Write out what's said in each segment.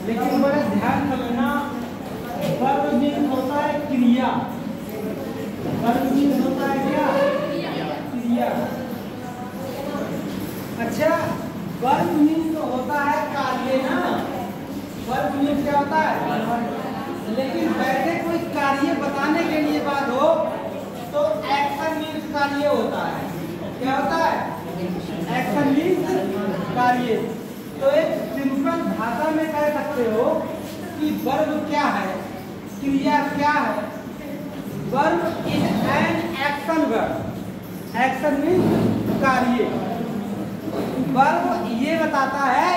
लेकिन बड़ा ध्यान से लेना, वर्ब मीन्स होता है क्रिया। वर्ब मीन्स होता है क्या? क्रिया। अच्छा, वर्ब मीन्स तो होता है कार्य ना। वर्ब मीन्स क्या होता है? लेकिन वैसे कोई कार्य बताने के लिए बात हो तो एक्शन मीन्स कार्य होता है। क्या होता है? एक्शन मीन्स कार्य। तो एक सिंपल भाषा में कह सकते हो कि वर्ब क्या है, क्रिया क्या है। Verb is an action verb. Action means कार्य। वर्ब ये बताता है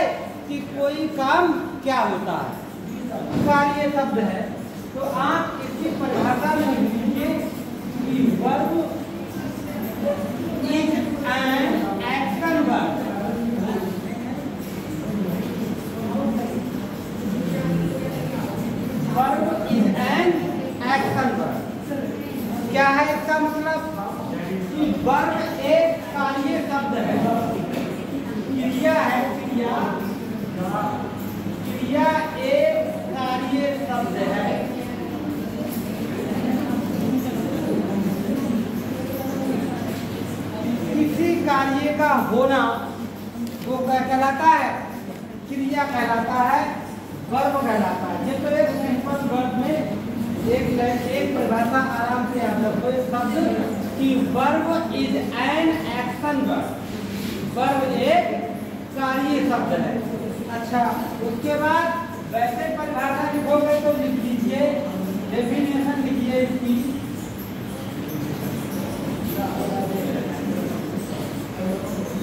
कि कोई काम क्या होता है, कार्य शब्द है। तो आप इसकी परिभाषा में लिखिए कि verb is an action verb. Verb is an action verb. क्या है इसका मतलब? कि वर्ब एक कार्य शब्द है, क्रिया है। क्रिया एक कार्य शब्द है। किसी कार्य का होना वो क्या कहलाता है? क्रिया कहलाता है, वर्ब कहलाता है। ये तो एक सिंपल वर्ड में एक परिभाषा आराम से याद रखो शब्द कि verb is an action verb. Verb एक कार्य शब्द है। अच्छा, उसके बाद वैसे परिभाषा लिखोगे तो लिख लीजिए, डेफिनेशन लिखिए इसकी।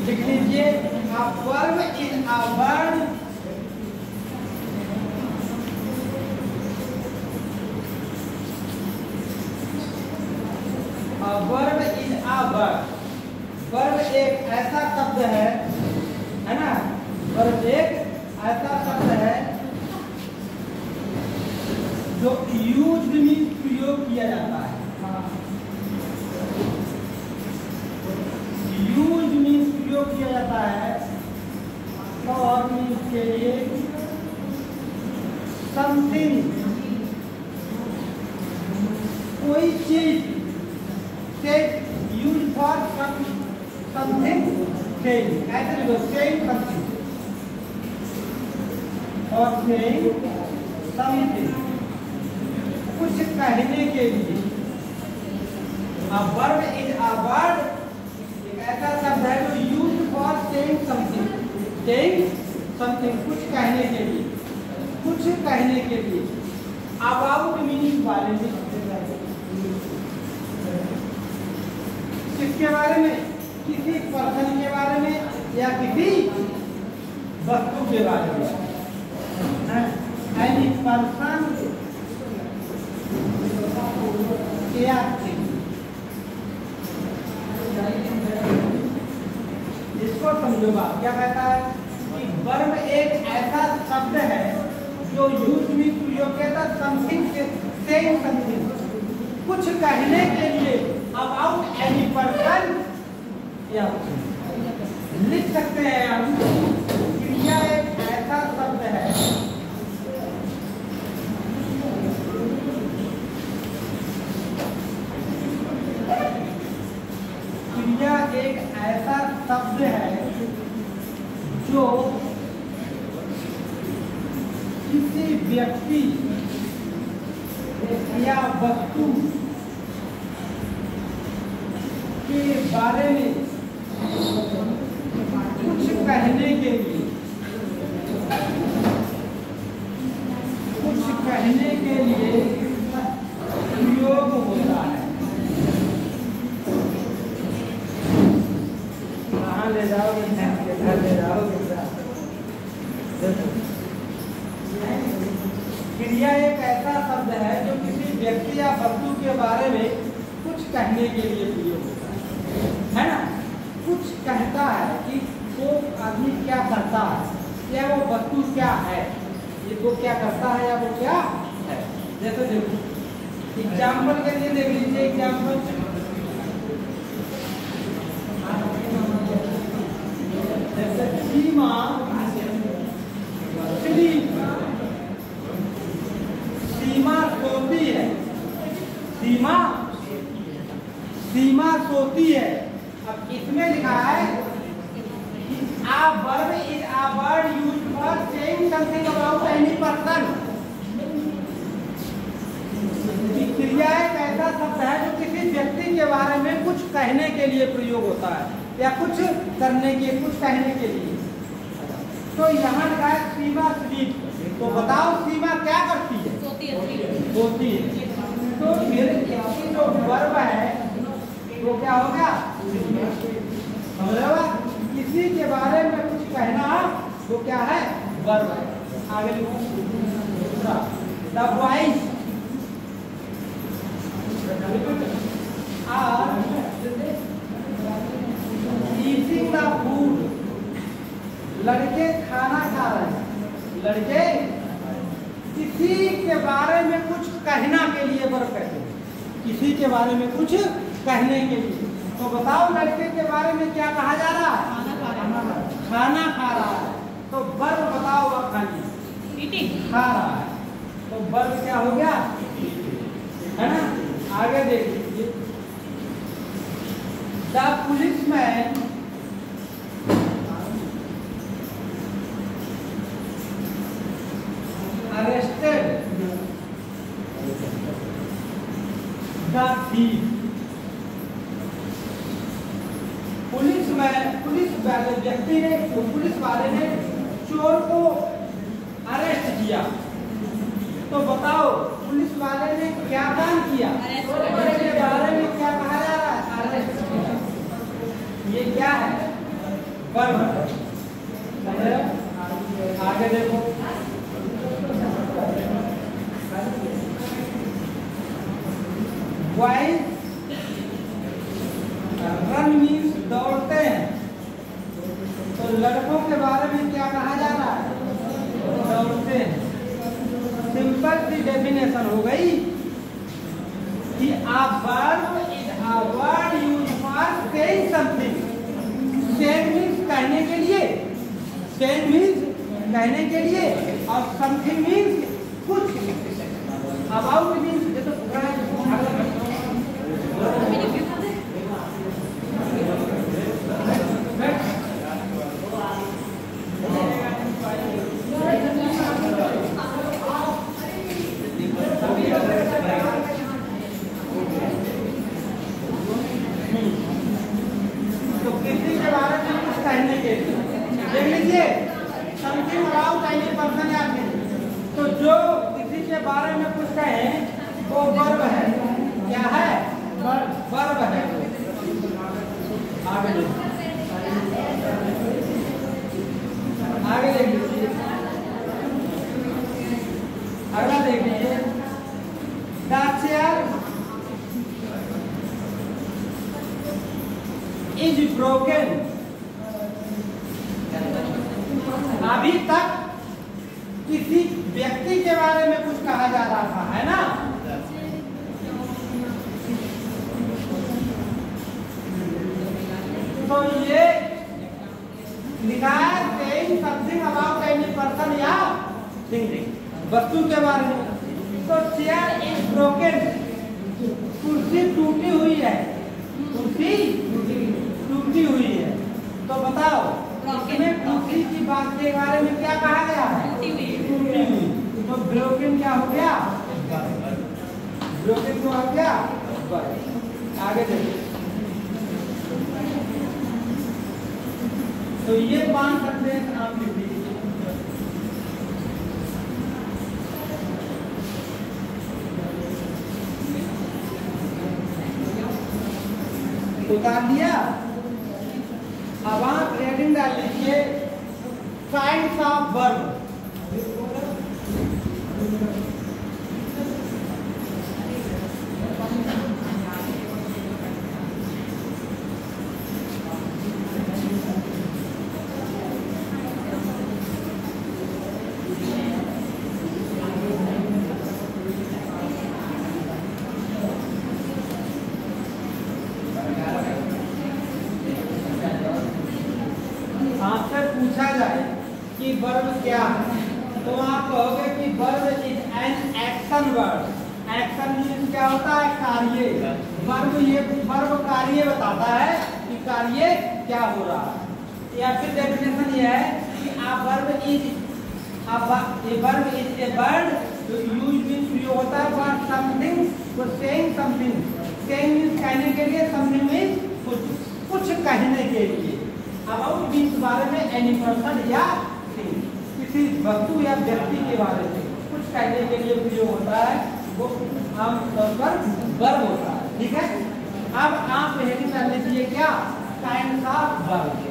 लिख लीजिए, a verb is a word verb is a verb. Verb एक ऐसा शब्द है ना? वर्ब एक ऐसा शब्द है जो यूज्ड मीन्स प्रयोग किया जाता है। यूज्ड मीन्स प्रयोग किया जाता है और मीन्स के लिए समथिंग, कोई चीज से यूज फॉर समथिंग सेइंग। ऐसे लिखो, सेइंग समथिंग और सेइंग समथिंग, कुछ कहने के लिए। A verb is a word, एक ऐसा शब्द है जो use for saying something. Saying something, कुछ कहने के लिए, कुछ कहने के लिए। अबाउट मीनिंग बारे में, किसके बारे में? किसी पर्सन के बारे में या किसी वस्तु के बारे में। एनी पर्सन या इसको समझो बात क्या कहता है कि वर्ब एक ऐसा शब्द है जो यूज में प्रयोग किया समथिंग से समथिंग, कुछ कहने के लिए। अबाउट एनी पर्सन या लिख सकते हैं हम। क्रिया एक ऐसा शब्द है क्रिया एक ऐसा शब्द है जो किसी व्यक्ति या वस्तु के बारे में कुछ कहने के लिए, कुछ कहने के लिए प्रयोग होता है। कहाँ ले जाओगे? घर ले जाओगे? क्रिया एक ऐसा शब्द है जो किसी व्यक्ति या वस्तु के बारे में कुछ कहने के लिए प्रयोग होता है ना? कुछ कहता है कि वो आदमी क्या करता है या वो वस्तु क्या है, ये वो क्या करता है या वो क्या है। जैसे देखो एग्जाम्पल के लिए देख लीजिए, एग्जाम्पल जैसे सीमा, सोती है। अब इसमें लिखा है a verb is a word used for saying something about any person। क्रिया एक ऐसा शब्द है जो किसी व्यक्ति के बारे में कुछ कहने के लिए प्रयोग होता है या कुछ करने के, कुछ कहने के लिए। तो यहाँ लिखा है सीमा स्लीप, तो बताओ सीमा क्या करती है? सोती है। तो फिर इसकी जो वर्ब है वो क्या हो गया? समझ रहे हो? किसी के बारे में कुछ कहना वो क्या है? वर्ब है। आगे लिखो the boys are eating the food. लड़के खाना खा रहे हैं। लड़के किसी के बारे में कुछ कहना के लिए वर्ब कहते हैं, किसी के बारे में कुछ कहने के लिए। तो बताओ लड़के के बारे में क्या कहा जा रहा है? खाना खा रहा है। तो वर्ब बताओ अब खाली खा रहा है, तो वर्ब क्या हो गया? है ना? आगे देखिए the policeman arrested the thief। Police वाले व्यक्ति ने, पुलिस वाले ने चोर को अरेस्ट किया। तो बताओ पुलिस वाले ने क्या काम किया? इसके बारे में क्या कहा जा रहा है? अरेस्ट किया। ये क्या है? वर्ब। आगे देखो बॉयज रन मीन्स दौड़ते हैं। तो लड़कों के बारे में क्या कहा जा रहा है? दौड़ते हैं। सिंपल सी डेफिनेशन हो गई कि a verb is a word used for saying something। saying means कहने के लिए, saying means कहने के लिए, और something means कुछ, about means ये तो तो जो किसी के बारे में कुछ कहे वो वर्ब है। क्या है? वर्ब है। आगे देखिए, अगला देखिए द चेयर इज ब्रोकन। अभी तक किसी व्यक्ति के बारे में कुछ कहा जा रहा था, है ना? तो ये लिखा है saying something about any person या वस्तु के बारे में। तो चेयर इज ब्रोकन, कुर्सी टूटी हुई है। कुर्सी टूटी हुई है। तो बताओ इसमें कुर्सी की बात के बारे में क्या कहा गया है? टूटी हुई। तो ब्रोकन क्या हो गया? ब्रोकन को हो गया। आगे देखिए, तो ये 5 सेंटेंस आप लिख लीजिए। उतार लिया। अब आप हेडिंग डाल लीजिए काइंड्स ऑफ वर्ब। आपसे पूछा जाए कि वर्ब क्या है, तो आप कहोगे कि verb is an action word. Action means क्या होता है? कार्य। वर्ब ये वर्ब कार्य बताता है कि कार्य क्या हो रहा है। या फिर डेफिनेशन ये है कि a verb is a verb is a word use means प्रयोग होता है for something for saying something. Saying means कहने के लिए, समथिंग मीन्स कुछ कहने के लिए। अबाउट मीन्स बारे में, एनी पर्सन या थिंग, किसी वस्तु या व्यक्ति के बारे में कुछ कहने के लिए प्रयोग होता है, वो आमतौर पर वर्ब होता है। ठीक है, अब आप हेडिंग कर लीजिए क्या, काइंड्स ऑफ वर्ब।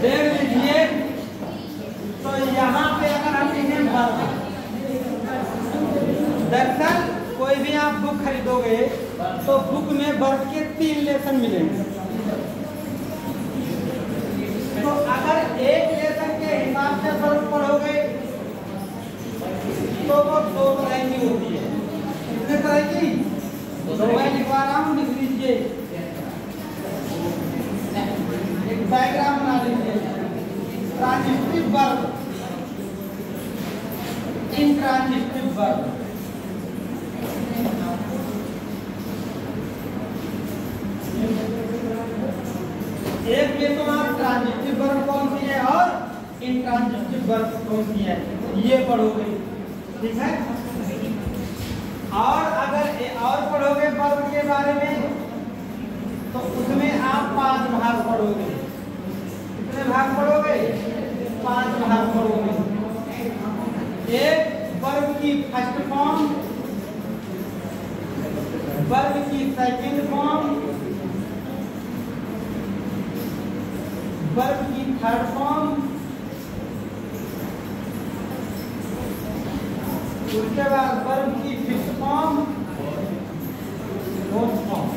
देख लीजिए, तो यहाँ पे अगर हम लिखें वर्ब, दरअसल कोई भी आप बुक खरीदोगे तो बुक में वर्ब के 3 लेसन मिलेंगे। तो अगर एक लेसन के हिसाब से वर्ब पढ़ोगे तो वो 2 तरह की होती है। कितने तरह की? तो मैं लिखवा रहा हूँ, लिख लीजिए, एक डायग्राम बना लीजिए। Transitive verb, intransitive verb. एक में तो आप ट्रांजिटिव वर्ब कौन सी है और इंट्रांजिटिव वर्ब कौन सी है ये पढ़ोगे। ठीक है, और अगर और पढ़ोगे वर्ब के बारे में तो उसमें आप 5 भाग पढ़ोगे। कितने भाग पढ़ोगे? 5 भाग पढ़ोगे। एक वर्ब की फर्स्ट फॉर्म, वर्ब की सेकंड फॉर्म, वर्ब की थर्ड फॉर्म, उसके बाद वर्ब की फिफ्थ फॉर्म, फोर्थ फॉर्म।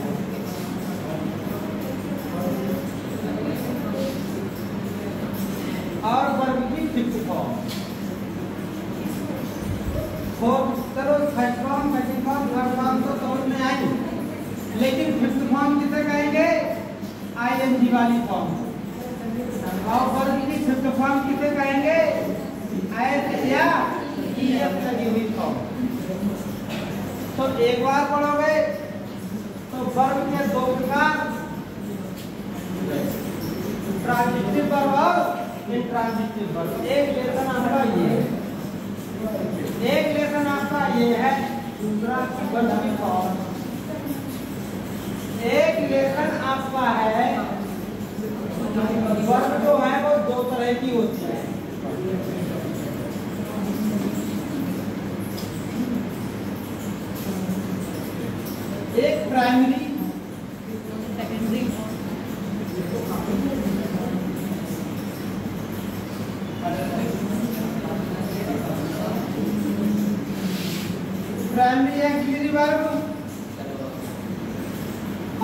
और वर्ब की फिफ्थ फॉर्म, फोर्थ, चलो first form, second form, third form तो समझ में आई, लेकिन फिफ्थ फॉर्म किसे कहेंगे? आईएनजी वाली फॉर्म। और वर्ब की फिफ्थ फॉर्म किसे कहेंगे? एस या ईएस लगी हुई फॉर्म। तो एक बार पढ़ोगे तो वर्ब के 2 प्रकार, ट्रांजिटिव वर्ब और इंट्रांजिटिव वर्ब। एक लेसन आपका ये, एक लेसन आपका ये है, दूसरा वर्ब की फॉर्म। एक लेसन आपका है, वर्ब जो है वो 2 तरह की होती है। एक primary, secondary. Primary auxiliary verb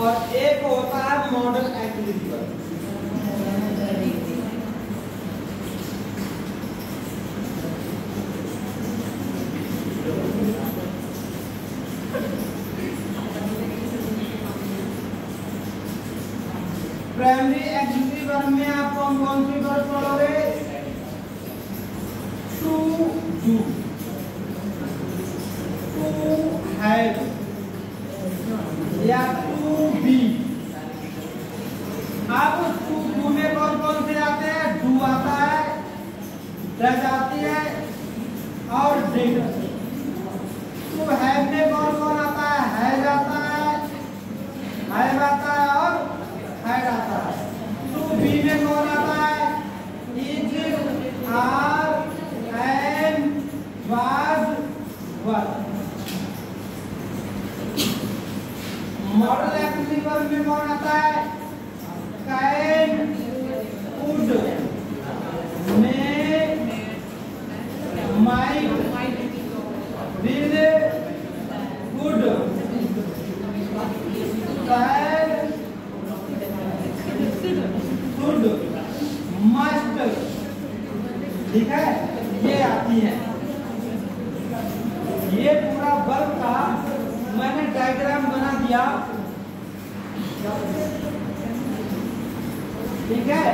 और एक होता है model auxiliary verb. Primary auxiliary verb में आप कौन सी वर्ब पढ़ोगे? टू डू, टू हैव या टू बी। अब टू में कौन से आते हैं? डू आता है, डज आती है और डिड। टू हैव में कौन आता है? हैज आता है, हैव आता है और हैड आता है। टू बी में कौन आता है? Is, are, am, was, were. Modal auxiliary verb में कौन आता है? Can, could, may, might, will, would, can, should, must, ठीक है, ये आती है। ये पूरा वर्ब का मैंने डायग्राम बना दिया, ठीक है।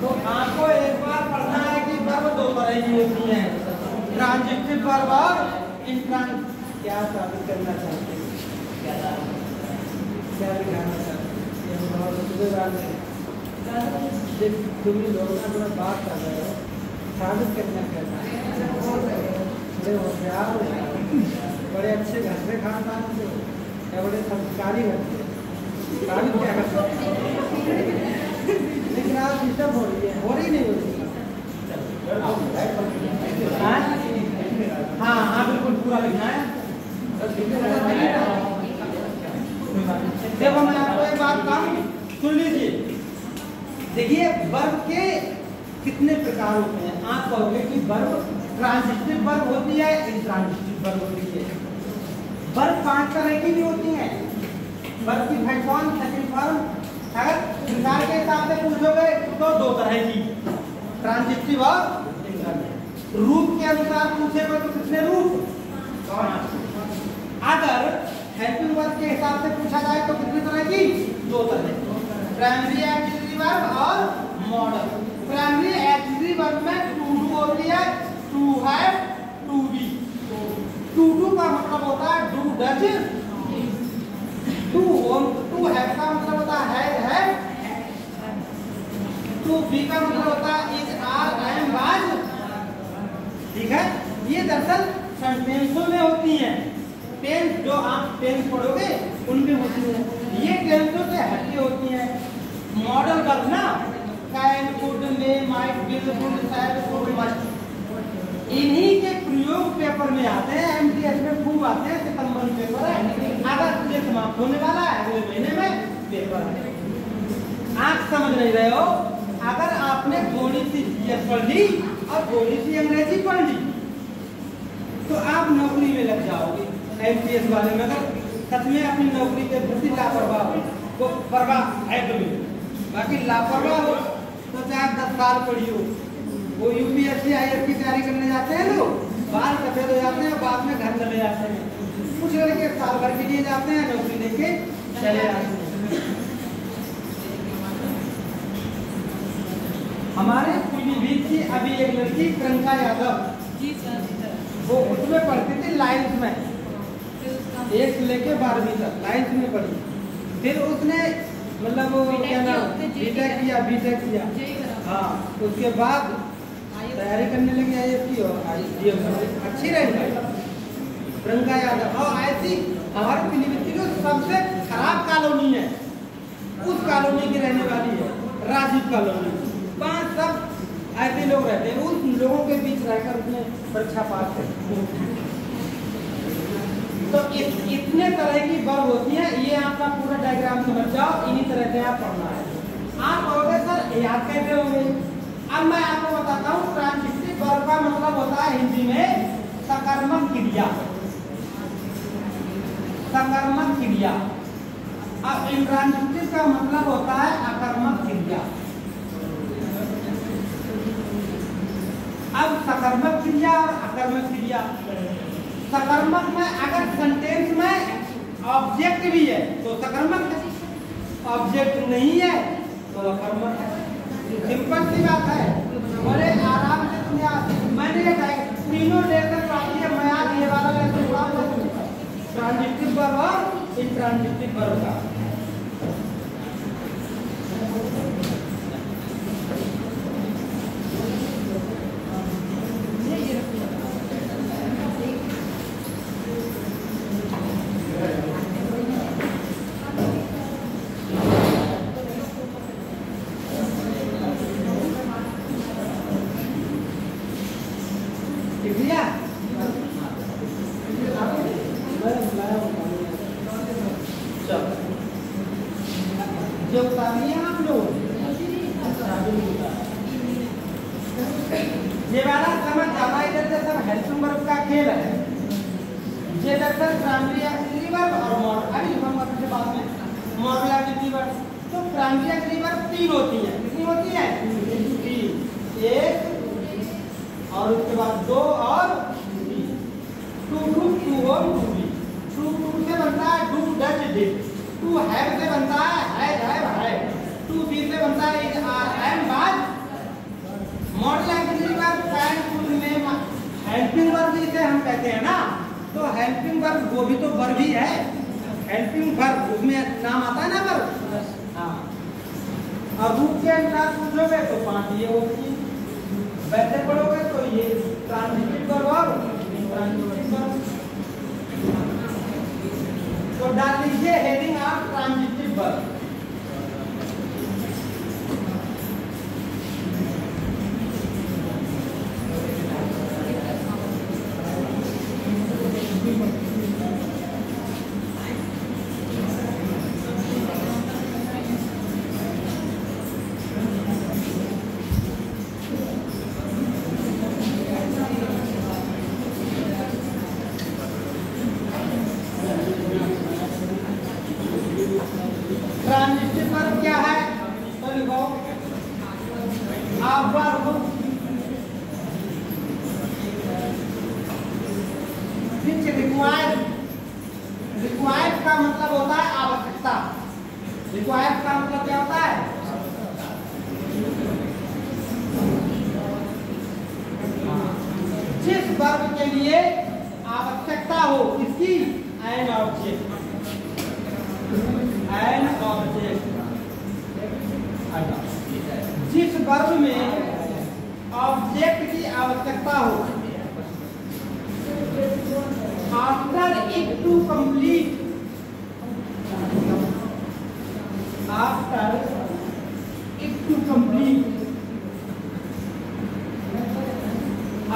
तो आपको एक बार पढ़ना है कि वर्ब दो तरह की होती हैं, ट्रांजिटिव वर्ब और इंट्रांजिटिव। क्या साबित करना चाहते हैं, क्या दिखाना चाहते हैं? तुम लोग ना थोड़ा बात कर रहे हो, साबित करना कहता है, बड़े होशियार, बड़े अच्छे घर से खानदान से, या बड़े संस्कारी घर से, साबित क्या कर सकते हैं? लेकिन आप डिस्टर्ब हो रही है, हो रही नहीं हो रही? हाँ हाँ बिल्कुल पूरा लिखना है। देखो मैं आपको एक बात कहूँ, सुन लीजिए। देखिए वर्ब के कितने प्रकार होते हैं। आप कहोगे कि वर्ब ट्रांजिटिव वर्ब होती है, इंट्रांजिटिव वर्ब होती है। वर्ब 5 तरह की भी होती है। वर्ब की फर्स्ट फॉर्म, सेकंड फॉर्म, अगर संसार के हिसाब से पूछोगे तो 2 तरह की, ट्रांजिटिव और इंट्रांजिटिव। रूप के अनुसार पूछेगा तो कितने रूप? अगर हेल्पिंग वर्ब के हिसाब से पूछा जाए तो कितने तरह की? 2 तरह, प्राइमरी एक्सिलरी वर्ब और मॉडल। प्राइमरी एक्सिलरी वर्ब में टू डू होती है, to have, to be. To do का मतलब होता है डू डज, टू हैव का मतलब होता है हैव, टू बी का मतलब होता है इज, आर, एम, वाज, ठीक है। ये दरअसल सेंटेंसों में होती हैं। टेंस जो आप टेंस पढ़ोगे उनमें होती है, ये टेंसों से हटके होती हैं। मॉडल वर्ब ना can, could, may, might, will, would, शायद, कुड, मस्ट, इन्हीं के प्रयोग पेपर में आते हैं। एमटीएस में खूब आते हैं, सितंबर में पेपर है, अगस्त में समाप्त होने वाला है, अगले महीने में पेपर है। आप समझ नहीं रहे हो, अगर आपने थोड़ी सी जीएस पढ़ ली और थोड़ी सी अंग्रेजी पढ़ ली तो आप नौकरी में लग जाओगे। एमटीएस वाले में अगर सच में अपनी नौकरी के प्रति लापरवाह हो तो परवाह है तुम्हें, बाकी लापरवाह हो तो चाहे 10 साल पढ़ी हो। वो यूपीएससी आईएएस की तैयारी करने जाते हैं लोग, बाल सफेद हो जाते हैं, बाद में घर चले जाते हैं। कुछ लड़के साल भर के लिए जाते हैं, नौकरी लेके चले जाते हैं। हमारे पीलीभीत की अभी एक लड़की प्रियंका यादव, वो उसमें पढ़ती थी लाइन्स में, 1 से लेके 12वीं तक लाइन्स में पढ़ी। फिर उसने मतलब वो क्या नाम बीटेक किया, हाँ। उसके बाद तैयारी करने लगी आईएएस की और आईएएस अच्छी रही प्रियंका यादव। और ऐसी हमारे पीलीभीत की जो सबसे खराब कॉलोनी है, उस कॉलोनी की रहने वाली है, राजीव कॉलोनी। 5 सब ऐसे लोग रहते हैं, उन लोगों के बीच रहकर उसने परीक्षा पास की। तो इतने तरह की वर्ब होती है। ये आपका पूरा डायग्राम समझ जाओ, इन्हीं तरह से आप पढ़ना है। आप कहोगे सर याद कैसे होंगे? अब मैं आपको बताता हूँ, ट्रांजिटिव वर्ब का मतलब होता है हिंदी में सकर्मक क्रिया, सकर्मक क्रिया। अब इंट्रांजिटिव का मतलब होता है अकर्मक क्रिया। अब सकर्मक क्रिया और अकर्मक क्रिया, सकर्मक में अगर सेंटेंस में ऑब्जेक्ट भी है तो सकर्मक है, ऑब्जेक्ट नहीं है तो अकर्मक है। सिंपल सी बात है, बड़े आराम से समझा। मैंने ये तीनों लेकर पढ़ी है, मैं आज ये वाला लेकर पढ़ा ट्रांजिटिव वर्ब और इंट्रांजिटिव वर्ब का। जो उतारिए आप लोग, ये वाला समझ जाना, इधर से सब हेल्पिंग वर्ब का खेल है। ये दरअसल प्राइमरी एक्सिलरी वर्ब और मॉडल, अभी हम के बाद में मॉडल एक्सिलरी वर्ब। तो प्राइमरी एक्सिलरी वर्ब 3 होती है, कितनी होती है? 3, 1, और उसके बाद 2 और 3, 2 टू 2 होम 2 टू से बनता है डू डज डिड, 2 हैव से बनता है हैव हैव, 2 बी से बनता है इज आर एम बाज। Model auxiliary verb can could में हेल्पिंग वर्ब जिसे हम कहते हैं ना, तो हेल्पिंग वर्ब वो भी तो वर्ब ही है, हेल्पिंग वर्ब उसमें नाम आता है ना वर्ब। हाँ, और रूप के अनुसार पूछोगे तो 5 ये होगी, वैसे पढ़ोगे तो ये ट्रांजिटिव वर्ब और इंट्रांजिटिव वर्ब। तो डाल लीजिए heading of transitive verb. Transitive verb क्या है तो लिखो वर्ब which required का मतलब होता है आवश्यकता, required का मतलब क्या होता है, जिस वर्ब के लिए आवश्यकता हो, किसकी, एन ऑब्जेक्ट, एन ऑब्जेक्ट, जिस वर्ब में ऑब्जेक्ट की आवश्यकता हो, after it to complete, after it to complete,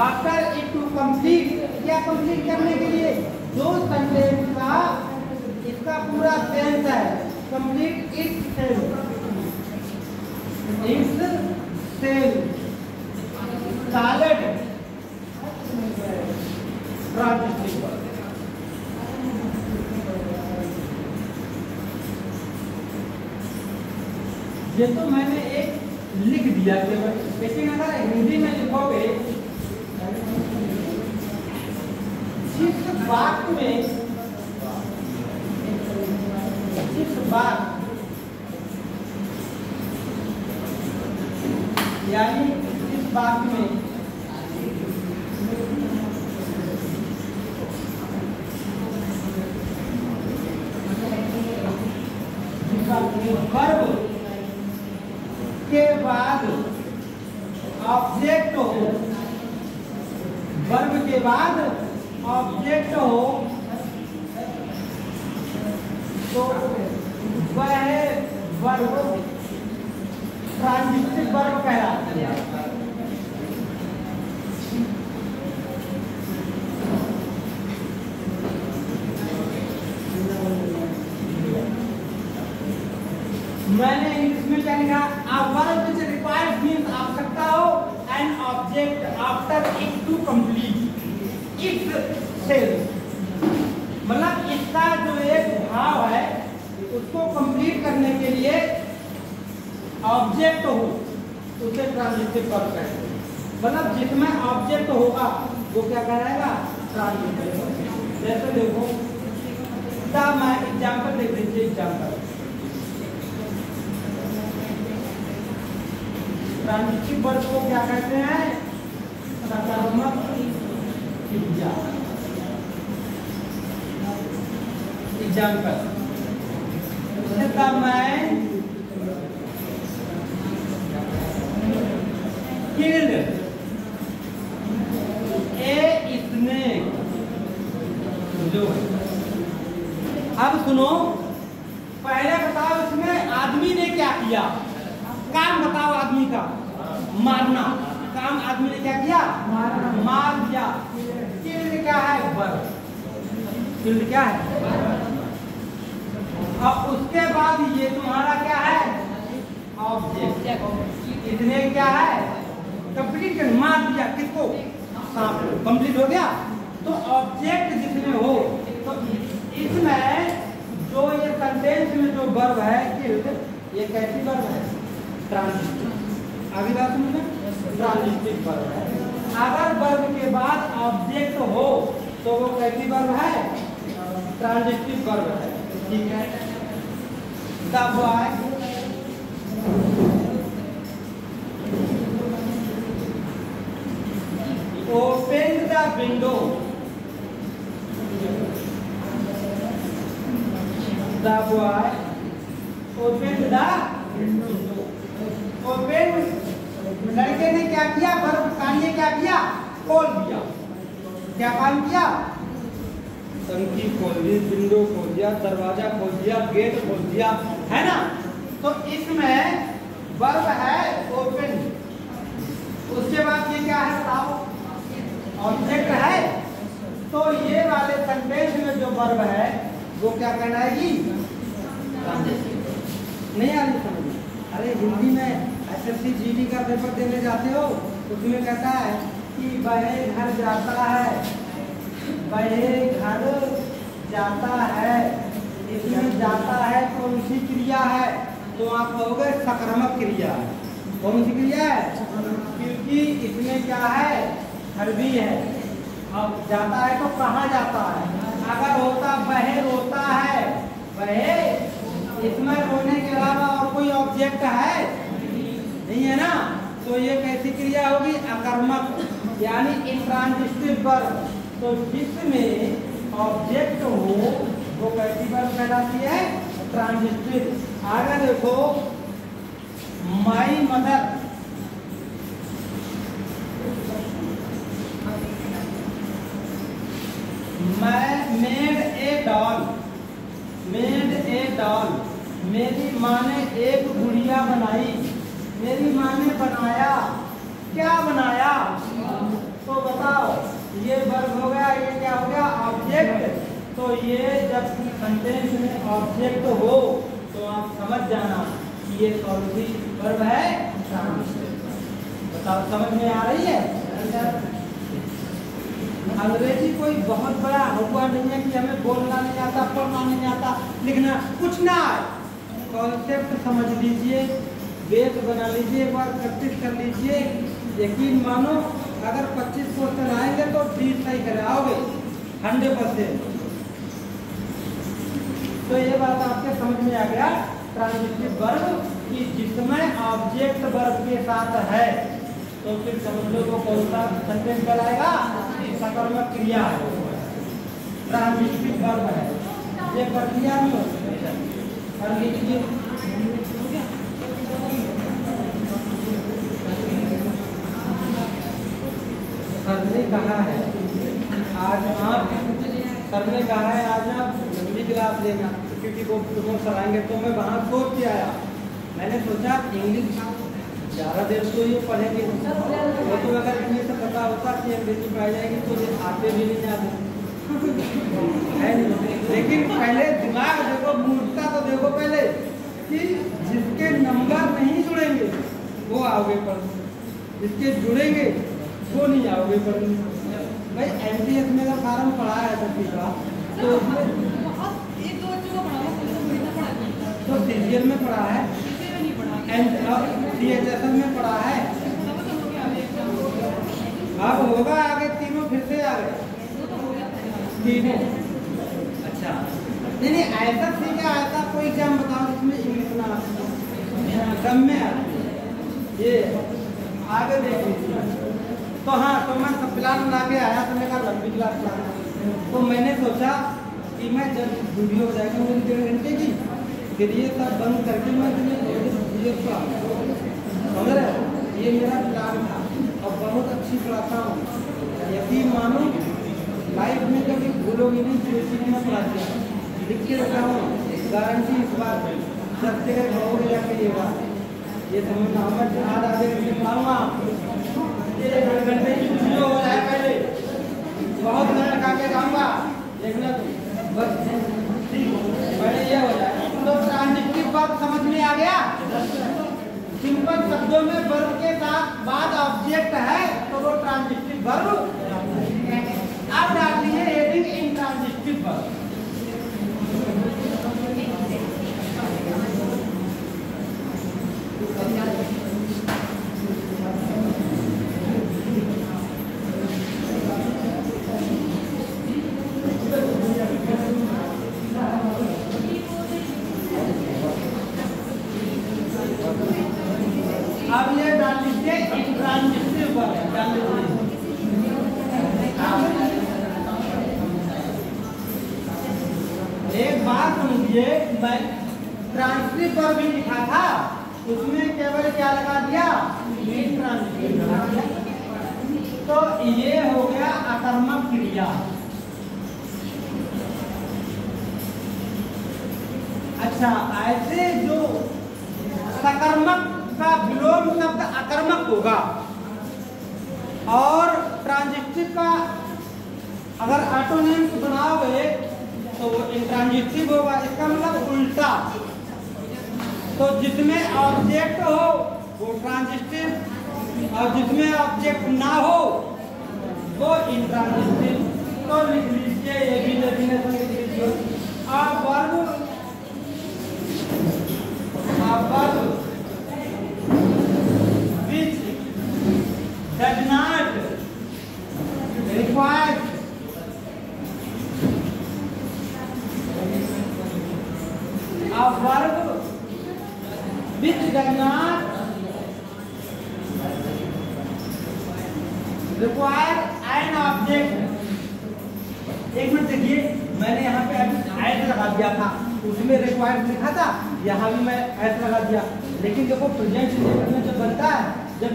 after it to complete, क्या कंप्लीट करने के लिए, जो सेंटेंस का इसका पूरा सेंस है, complete its sense, its sense, solid transitive verb. ये तो मैंने एक लिख दिया केवल, लेकिन अगर हिंदी में लिखोगे, जिस वाक्य में, जिस वाक्य यानी इस वाक्य में वर्ब के बाद ऑब्जेक्ट हो, वर्ब के बाद ऑब्जेक्ट हो, तो वह वर्ब ट्रांजिटिव वर्ब कहलाता है। मैंने इंग्लिश में क्या लिखा, a verb which requires means आवश्यकता हो, an object after it to complete itself, मतलब इसका जो एक भाव है उसको कंप्लीट करने के लिए ऑब्जेक्ट हो, उसे ट्रांजिटिव वर्ब कहते हैं। मतलब जिसमें ऑब्जेक्ट होगा वो क्या कहलाएगा, ट्रांजिटिव वर्ब। जैसे देखो, मैं एग्जाम्पल देख लीजिए, एग्जाम्पल ट्रांजिटिव वर्ब को क्या कहते हैं, सकारात्मक क्रिया। Example, the man killed a snake. अब सुनो, पहले बताओ इसमें आदमी ने क्या किया, काम बताओ आदमी का, मारना, काम आदमी ने क्या किया, मार दिया। किल्ड क्या है, वर्ब, किल्ड क्या है। अब उसके बाद ये तुम्हारा क्या है, ऑब्जेक्ट, इसने क्या है, कंप्लीट कर, मार दिया किसको, सांप को, कंप्लीट हो गया। तो ऑब्जेक्ट जिसमें हो, तो इसमें जो ये सेंटेंस में जो वर्ब है किल्ड, ये कैसी वर्ब है, ट्रांजिटिव। आगे बात समझना, ट्रांजिटिव वर्ब है। अगर वर्ब के बाद ऑब्जेक्ट हो तो वो कैसी वर्ब है? ट्रांजिटिव वर्ब है। ठीक है, the boy open the window, the boy open the window. Open लड़के ने क्या किया? वर्ब कार्य क्या किया? खोल दिया। क्या काम किया? टंकी खोल दी, विंडो खोल दिया, दरवाजा खोल दिया, गेट खोल दिया, है ना? तो इसमें वर्ब है ओपन। उसके बाद ये क्या है बताओ? ऑब्जेक्ट है। तो ये वाले सेंटेंस में जो वर्ब है वो क्या कहलाएगी? नहीं आ रही समझ? अरे हिंदी में SSC GD का पेपर देने जाते हो, उसमें कहता है कि वह घर जाता है, वह घर जाता है। इसमें जाता है कौन सी क्रिया है? तो आप कहोगे सकारात्मक क्रिया है। कौन सी क्रिया है? क्योंकि इसमें क्या है? घर भी है। अब जाता है तो कहाँ जाता है? अगर होता वह रोता है, वह, इसमें रोने के अलावा और कोई ऑब्जेक्ट है नहीं है ना? तो ये कैसी क्रिया होगी? अकर्मक, यानी इंट्रांजिटिव वर्ब। तो जिसमें ऑब्जेक्ट हो वो कैसी वर्ब कहलाती है? ट्रांजिटिव। आगे देखो, माई मदर, मैं made a doll, made a doll, मेरी माँ ने एक गुड़िया बनाई। मेरी माँ ने बनाया, क्या बनाया? तो बताओ, ये वर्ब हो गया, ये क्या हो गया? ऑब्जेक्ट। तो ये जब सेंटेंस में ऑब्जेक्ट हो तो आप समझ जाना कि ये कौन सी वर्ब है? बताओ, समझ में आ रही है? अंग्रेजी कोई बहुत बड़ा हुआ नहीं है कि हमें बोलना नहीं आता, पढ़ना नहीं आता, लिखना कुछ ना है। कॉन्सेप्ट समझ लीजिए, बेस बना लीजिए, एक बार प्रैक्टिस कर लीजिए। यकीन मानो, अगर 25 क्वेश्चन आएंगे तो 30 सही कर आओगे 100%। तो ये बात आपके समझ में आ गया। ट्रांजिटिव वर्ब कि जिसमें ऑब्जेक्ट वर्ब के साथ है, तो फिर समझ लो वो कौन सा सेंटेंस कहलाएगा? सकारात्मक क्रिया है, ट्रांजिटिव वर्ब है। ये प्रक्रिया में कर लीजिए। सर ने कहा है आज आप, सर ने कहा है आज आप लंबी क्लास लेना, क्योंकि वो सर आएंगे। तो मैं वहाँ सोच के आया, मैंने सोचा इंग्लिश ज़्यादा देर तो ये पढ़ेंगे, वो तो अगर इन्हीं से पता होता कि अंग्रेजी पढ़ाई जाएगी तो ये आते भी नहीं जाते है नहीं। लेकिन पहले दिमाग देखो, मूर्खता तो देखो पहले कि जिसके नंबर नहीं जुड़ेंगे वो आओगे पढ़ने, जिसके जुड़ेंगे वो नहीं आओगे पढ़ने। भाई MTS में का फॉर्म पढ़ा है सभी का, तो CGL में पढ़ा है, CHSL में पढ़ा है, अब होगा आगे तीनों फिर से आ गए तीनों। अच्छा नहीं ऐसा ठीक है, ऐसा कोई एग्जाम बताओ जिसमें इंग्लिश ना कम में आ ये आगे देख लीजिए। तो हाँ, तो मैं सब प्लान बना के आया, तो मैं कहा लंबी क्लास प्लान। तो मैंने सोचा कि मैं जब वीडियो हो जाएगी मेरी 1.5 घंटे की, फिर ये सब बंद करके मैं समझ रहे, ये मेरा प्लान था। और बहुत अच्छी पढ़ाता हूँ, यकीन मानो लाइफ में कभी भूलोगी नहीं जो चीज़ मैं पढ़ाती हूँ। लिख के रखा हूँ, गारंटी इस बात सब जगह कहोगे जाके ये बात, ये समझना। मैं आधे घंटे पढ़ाऊँगा, 1 घंटे की वीडियो हो जाए पहले, बहुत मेहनत करके जाऊँगा, देखना तुम बस पहले ये हो जाए। तो ट्रांजिटिव वर्ब समझ में आ गया? सिंपल शब्दों में वर्ब के साथ बाद ऑब्जेक्ट है तो वो ट्रांजिटिव वर्ब। अब डाल दिए हेडिंग इंट्रांजिटिव वर्ब। अब ये डाल लीजिए इंट्रांजिटिव वर्ब डाल लीजिए। एक बात समझिए, मैं ट्रांजिटिव वर्ब भी लिखा था, उसमें केवल क्या लगा दिया, इंट्रांजिटिव लगा दिया। तो ये हो गया अकर्मक क्रिया। अच्छा, ऐसे जो सकर्मक का विलोम शब्द अकर्मक होगा और ट्रांजिटिव का अगर ऑटोनिम्स बनाओगे तो वो इंट्रांजिटिव होगा। इसका मतलब उल्टा। तो जिसमें ऑब्जेक्ट हो वो ट्रांजिटिव और जिसमें ऑब्जेक्ट ना हो वो इंट्रांजिटिव। तो लिख लीजिए, ये भी डेफिनेशन लिख लीजिए। A verb which does not require a verb which does not require an object। एक मिनट देखिए, मैंने यहाँ पे अभी एड लगा दिया था, उसमें रिक्वायर्ड लिखा था, यहाँ भी मैं एड लगा दिया। लेकिन देखो प्रेजेंट स्टेटस में जब बनता है, जब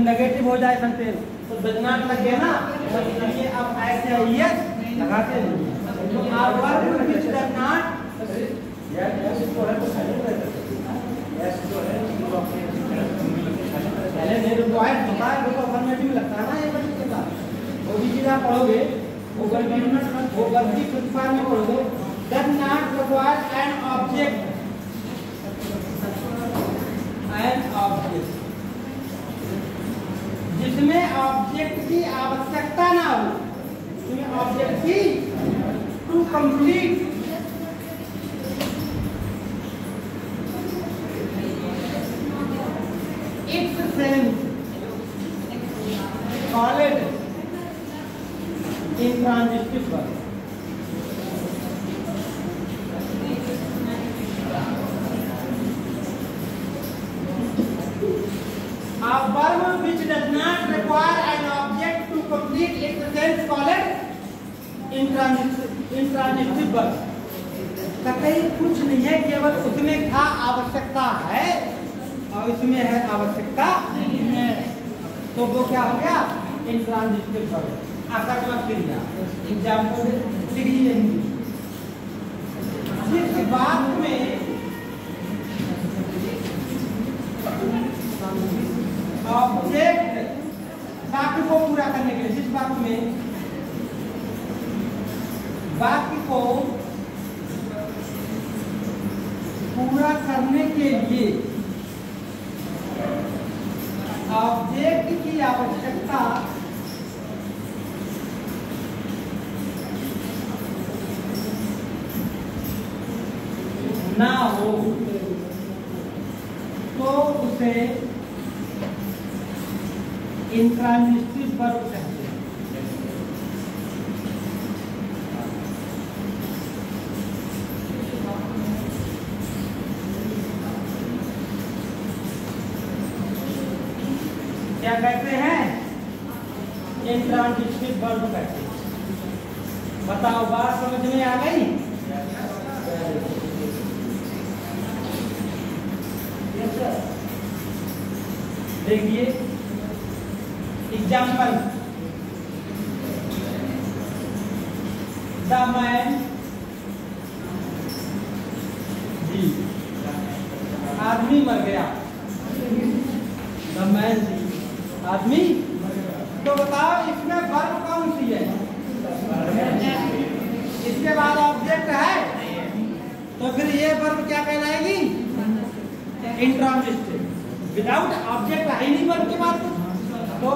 नेगेटिव हो जाए सेंटेंस तो डज नॉट लग गया ना, तो इसलिए आप ऐसे यस लगाते हैं। तो आप वर्ब व्हिच डज नॉट पहले नहीं रिक्वायर्ड होता है, वो अफर्मेटिव लगता है ना, ये बच्चे के साथ वो भी चीज आप पढ़ोगे, वो वर्ब की प्रिफर में पढ़ोगे। does not require an object, जिसमें ऑब्जेक्ट की आवश्यकता ना हो, जिसमें ऑब्जेक्ट की to complete its sense call it intransitive verb. A verb which does not require an object to complete its sense called intransitive verb। कहीं कुछ नहीं है, केवल उसमें क्या आवश्यकता है और इसमें है आवश्यकता नहीं है, तो वो क्या हो गया, इंट्रांजिटिव वर्ब, अकर्मक क्रिया। एग्जाम्पल लिख लीजिए। जिस बात में ऑब्जेक्ट वाक्य को पूरा करने के लिए, जिस वाक्य में वाक्य को पूरा करने के लिए ऑब्जेक्ट की आवश्यकता ना हो तो उसे इंट्रांजिटिव वर्ब कहते हैं। क्या कहते हैं, इंट्रांजिटिव वर्ब कहते हैं। बताओ, बात समझ में आ गई? देखिए एग्जाम्पल, द मैन जी, आदमी मर गया, द मैन जी, आदमी। तो बताओ इसमें वर्ब कौन सी है? इसके बाद ऑब्जेक्ट है, तो फिर ये वर्ब क्या कहलाएगी, इंट्रांजिटिव। विदाउट ऑब्जेक्ट है नहीं वर्ब के बाद। तो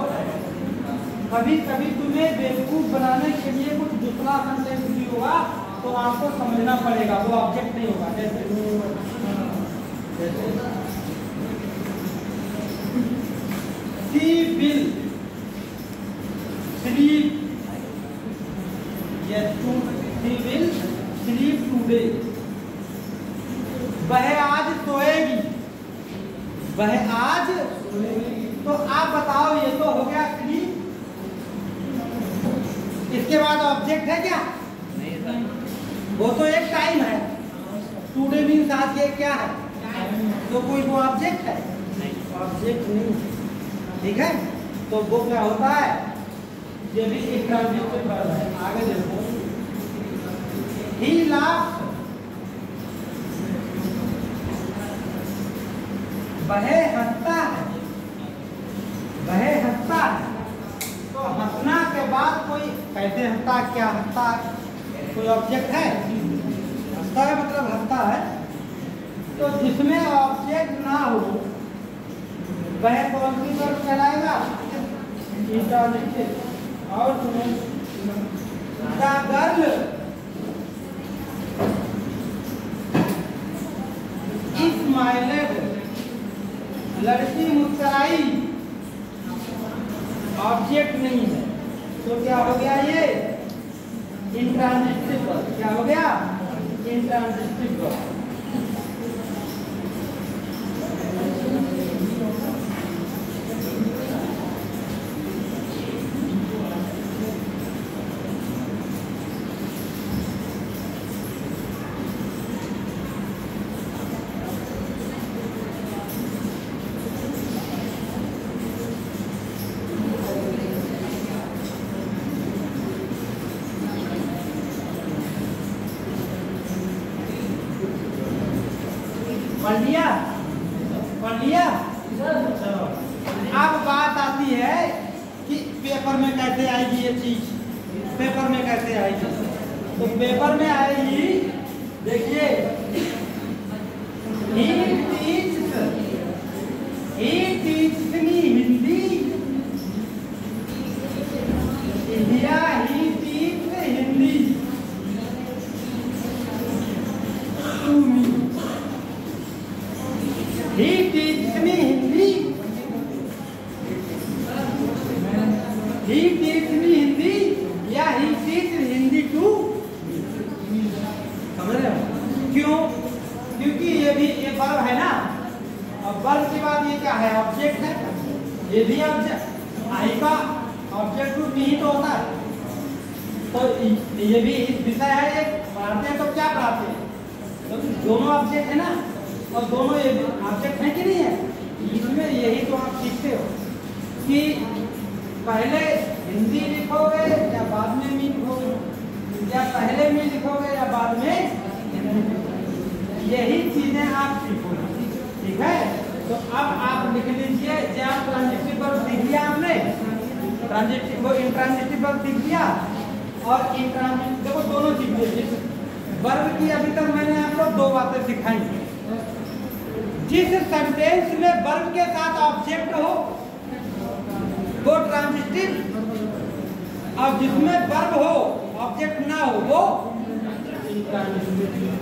कभी कभी तुम्हें बेवकूफ बनाने के लिए कुछ दूसरा सेंटेंस भी होगा तो आपको समझना पड़ेगा, वो ऑब्जेक्ट नहीं होगा। जैसे she will sleep, she will sleep today, वह आज सोएगी। वह आज, तो आप बताओ ये तो हो गया क्रिया। इसके बाद ऑब्जेक्ट है क्या? वो तो एक टाइम है। टुडे मीन्स आज ये क्या है? तो कोई वो ऑब्जेक्ट है? ऑब्जेक्ट नहीं, ठीक है। तो वो क्या होता है, ये भी एक ट्रांजिटिव वर्ब है। आगे देखो, ही लाफ्ड, वह हंसता है, वह हंसता है। तो हंसना के बाद कोई कैसे हंसता, क्या हंसता, कोई ऑब्जेक्ट है? हंसता है मतलब हंसता है। तो जिसमें ऑब्जेक्ट ना हो वह कौन सी वर्ब कहलाएगा? इंट्रांजिटिव। और सुनो, द गर्ल स्माइलेड, लड़की मुस्कुराई, ऑब्जेक्ट नहीं है। तो क्या हो गया ये? Intransitive verb. क्या हो गया? Intransitive verb. पढ़ लिया? पढ़ लिया? चलो, अब बात आती है कि पेपर में कैसे आएगी ये चीज। पेपर में कैसे आएगी? तो पेपर में आएगी, देखिए, he teaches me Hindi, India, he teaches Hindi to me, he teaches me Hindi, he teaches me Hindi, या he teaches हिंदी to, समझ रहे हो? क्यों? क्योंकि ये भी ये वर्ब है ना, और वर्ब के बाद ये क्या है? ऑब्जेक्ट है। ये भी ऑब्जेक्ट, आई का ऑब्जेक्ट रूप नहीं तो होता है। तो ये भी विषय है, एक पढ़ाते हैं तो क्या पढ़ाते हैं? तो दोनों ऑब्जेक्ट है ना, और दोनों ये ऑब्जेक्ट है कि नहीं है? इसमें यही तो आप सीखते हो कि पहले हिंदी लिखोगे या बाद में मी लिखोगे, या पहले मी लिखोगे या बाद में, यही चीजें आप सीखोगे, ठीक है। तो अब आप लिख लीजिए, जब ट्रांजिटिव वर्ब सीख लिया हमने, ट्रांजिटिव इंट्रांजिटिव वर्ब सीख लिया, और इंट्रांजिटिव देखो दोनों सीख लिए। वर्ब की अभी तक मैंने आपको दो बातें सिखाई। जिस सेंटेंस में वर्ब के साथ ऑब्जेक्ट हो वो ट्रांजिटिव, और जिसमें वर्ब हो ऑब्जेक्ट ना हो वो intransitive.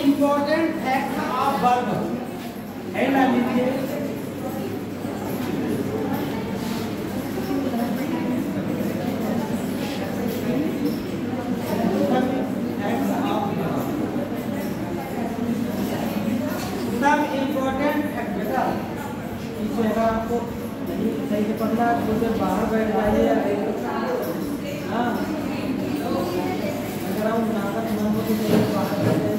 Important fact of verb है ना, लीजिए। सब इंपॉर्टेंट फैक्ट बेटा, पीछे अगर आपको नहीं सही से पढ़ना है तो फिर बाहर बैठ जाइए या हाँ, अगर हम नाटक नंबर तो बाहर बैठ जाइए।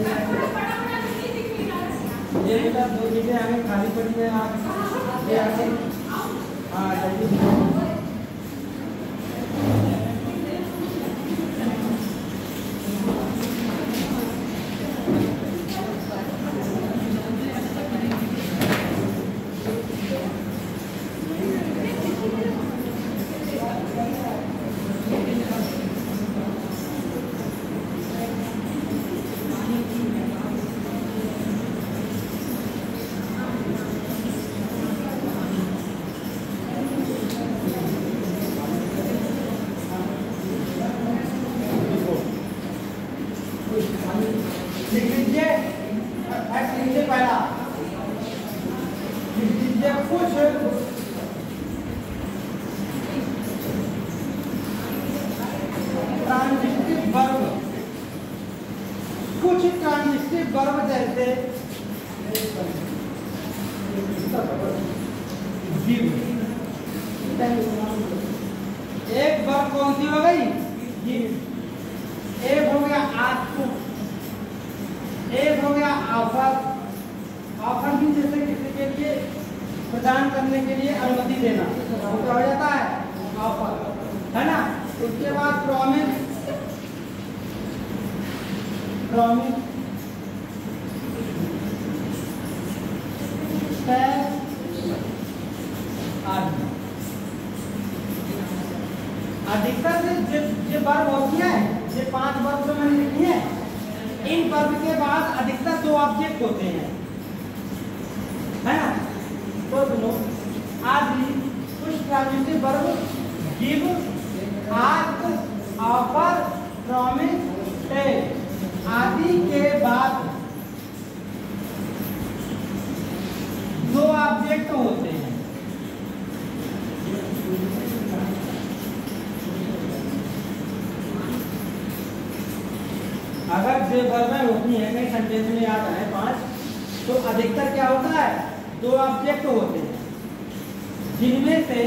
ये बेटा दो चीजें आगे खाली पड़ी है, आप ये आगे हाँ जल्दी। लिख लीजिए पहला, लिख लीजिए कुछ ट्रांजिटिव वर्ब, कुछ ट्रांजिटिव वर्ब जैसे गिव, एक वर्ब कौन सी हो गई? गिव। एक हो गया आस्क, एक हो गया ऑफर। ऑफर भी जैसे किसी के लिए प्रदान करने के लिए अनुमति देना, वो क्या हो जाता है? ऑफर, है ना। उसके बाद प्रॉमिस, प्रॉमिस, अधिकतर जो वर्ब होती है, ये 5 वर्ब जो मैंने लिखी है, इन वर्ब के बाद अधिकतर 2 ऑब्जेक्ट होते हैं, है ना। तो सुनो, आज कुछ transitive verb give, ask, offer, promise, tell आदि के बाद 2 ऑब्जेक्ट होते हैं। अगर जो वर्बें होती हैं कहीं सेंटेंस में याद आए 5, तो अधिकतर क्या होता है? 2 ऑब्जेक्ट होते हैं, जिनमें से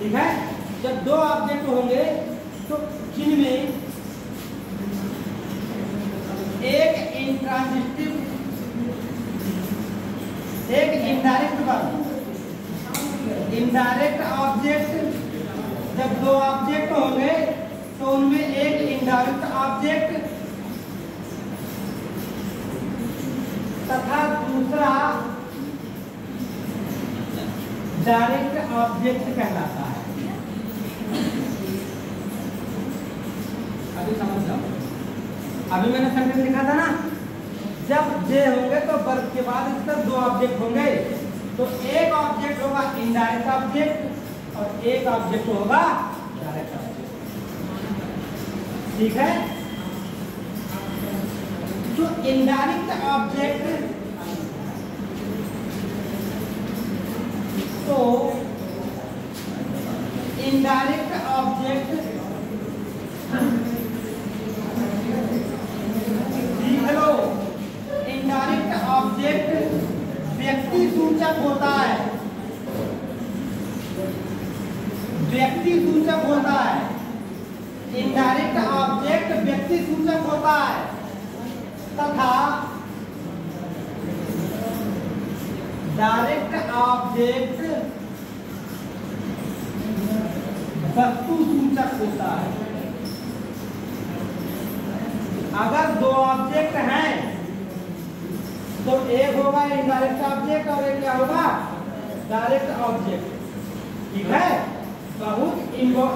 ठीक है। जब 2 ऑब्जेक्ट होंगे तो जिनमें एक इंट्रांजिटिव, एक इनडायरेक्ट वर्ब, इनडायरेक्ट ऑब्जेक्ट, जब 2 ऑब्जेक्ट होंगे तो उनमें एक इनडायरेक्ट ऑब्जेक्ट तथा दूसरा डायरेक्ट ऑब्जेक्ट कहलाता है। अभी समझ जाओ, अभी मैंने सेंटेंस लिखा था ना, जब जे होंगे तो वर्ब के बाद इस तरह 2 ऑब्जेक्ट होंगे, तो एक ऑब्जेक्ट होगा इनडायरेक्ट ऑब्जेक्ट और एक ऑब्जेक्ट होगा डायरेक्ट ऑब्जेक्ट, ठीक है। जो इनडायरेक्ट ऑब्जेक्ट, तो indirect object hello, indirect object व्यक्ति सूचक होता है, व्यक्ति सूचक होता है। इनडायरेक्ट ऑब्जेक्ट व्यक्ति सूचक होता है तथा डायरेक्ट ऑब्जेक्ट वस्तु सूचक होता है। अगर 2 ऑब्जेक्ट हैं तो एक होगा इनडायरेक्ट ऑब्जेक्ट और एक क्या होगा? डायरेक्ट ऑब्जेक्ट, ठीक है। बहुत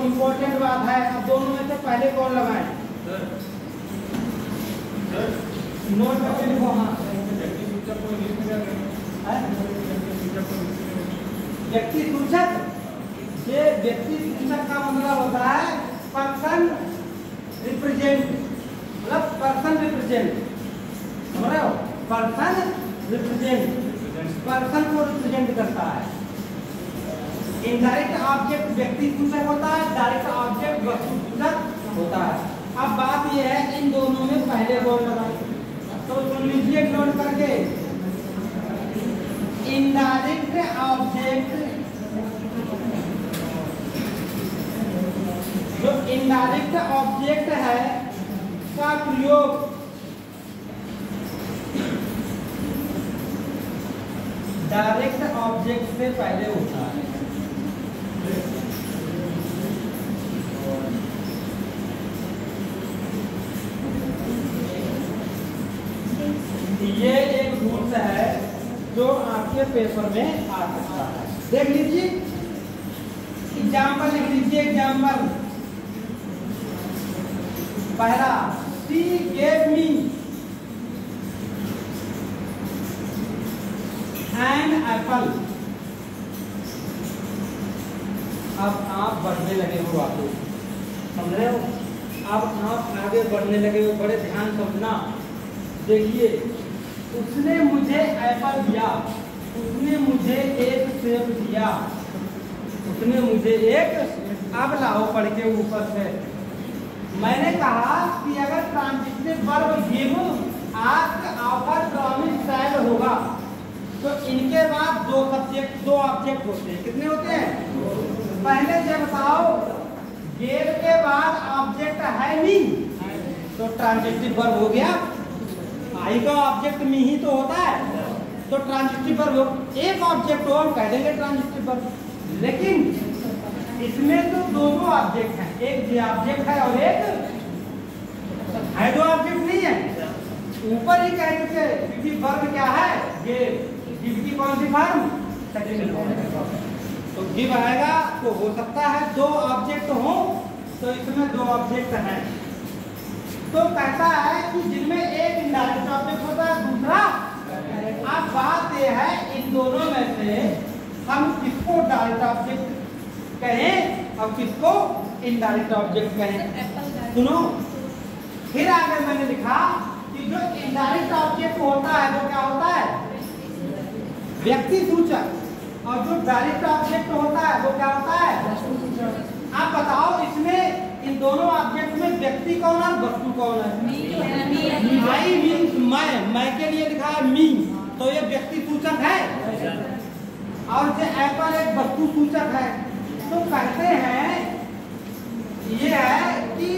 इंपॉर्टेंट बात है। अब दोनों में से पहले कौन लगाएं? नोट करके लिखो। हाँ, व्यक्ति सूचक, ये व्यक्ति सूचक का मतलब होता है पर्सन रिप्रेजेंट, मतलब पर्सन रिप्रेजेंट, समझ रहे हो? पर्सन रिप्रेजेंट, पर्सन को रिप्रेजेंट करता है। इनडायरेक्ट ऑब्जेक्ट व्यक्ति सूचक होता है, डायरेक्ट ऑब्जेक्ट वस्तु सूचक होता है। अब बात यह है इन दोनों में पहले कौन लगाए, तो सुन लीजिए नोट करके। इनडायरेक्ट ऑब्जेक्ट, जो इनडायरेक्ट ऑब्जेक्ट है का प्रयोग डायरेक्ट ऑब्जेक्ट से पहले होता है। ये एक रूल्स है जो आपके पेपर में आ सकता है। देख लीजिए, एग्जाम्पल लिख लीजिए। एग्जाम्पल पहला, she gave me an apple. अब आप बढ़ने लगे हो, आप समझ रहे हो? अब आप आगे बढ़ने लगे हो, बड़े ध्यान समझना। देखिए, उसने मुझे एप्पल दिया, उसने मुझे एक सेब दिया, उसने मुझे एक। अब लाओ पढ़ के ऊपर से। मैंने कहा कि अगर transitive verb give, ask, offer, promise, said होगा तो इनके बाद दो ऑब्जेक्ट होते हैं। कितने होते हैं? पहले से बताओ, गेव के बाद ऑब्जेक्ट है मी, तो ट्रांजिटिव वर्ब हो गया। आई का ऑब्जेक्ट मी ही तो होता है, तो ट्रांजिटिव वर्ब। एक ऑब्जेक्ट हो हम कह देंगे ट्रांजिटिव वर्ब, लेकिन इसमें तो दो ऑब्जेक्ट हैं, एक जे ऑब्जेक्ट है और एक है। दो ऑब्जेक्ट नहीं है, ऊपर ही कह चुके, क्योंकि वर्ब क्या है? गेव। गिव की कौन सी फॉर्म? Second form. तो गिव आएगा तो हो सकता है दो ऑब्जेक्ट हो, तो इसमें दो ऑब्जेक्ट हैं। तो कहता है कि जिनमें एक इनडायरेक्ट ऑब्जेक्ट होता है, दूसरा। अब बात यह है, इन दोनों में से हम किसको डायरेक्ट ऑब्जेक्ट कहें और किसको इनडायरेक्ट ऑब्जेक्ट कहें? सुनो, फिर आगे मैंने लिखा कि जो इनडायरेक्ट ऑब्जेक्ट होता है वो क्या होता है? व्यक्ति सूचक। और जो डायरेक्ट ऑब्जेक्ट होता है वो क्या होता है? आप बताओ, इसमें इन दोनों ऑब्जेक्ट में व्यक्ति कौन है, वस्तु कौन है? आई मीन्स मैं के लिए लिखा है मी, तो ये व्यक्ति सूचक है। और जो एप्पल एक वस्तु सूचक है। तो कहते हैं ये है कि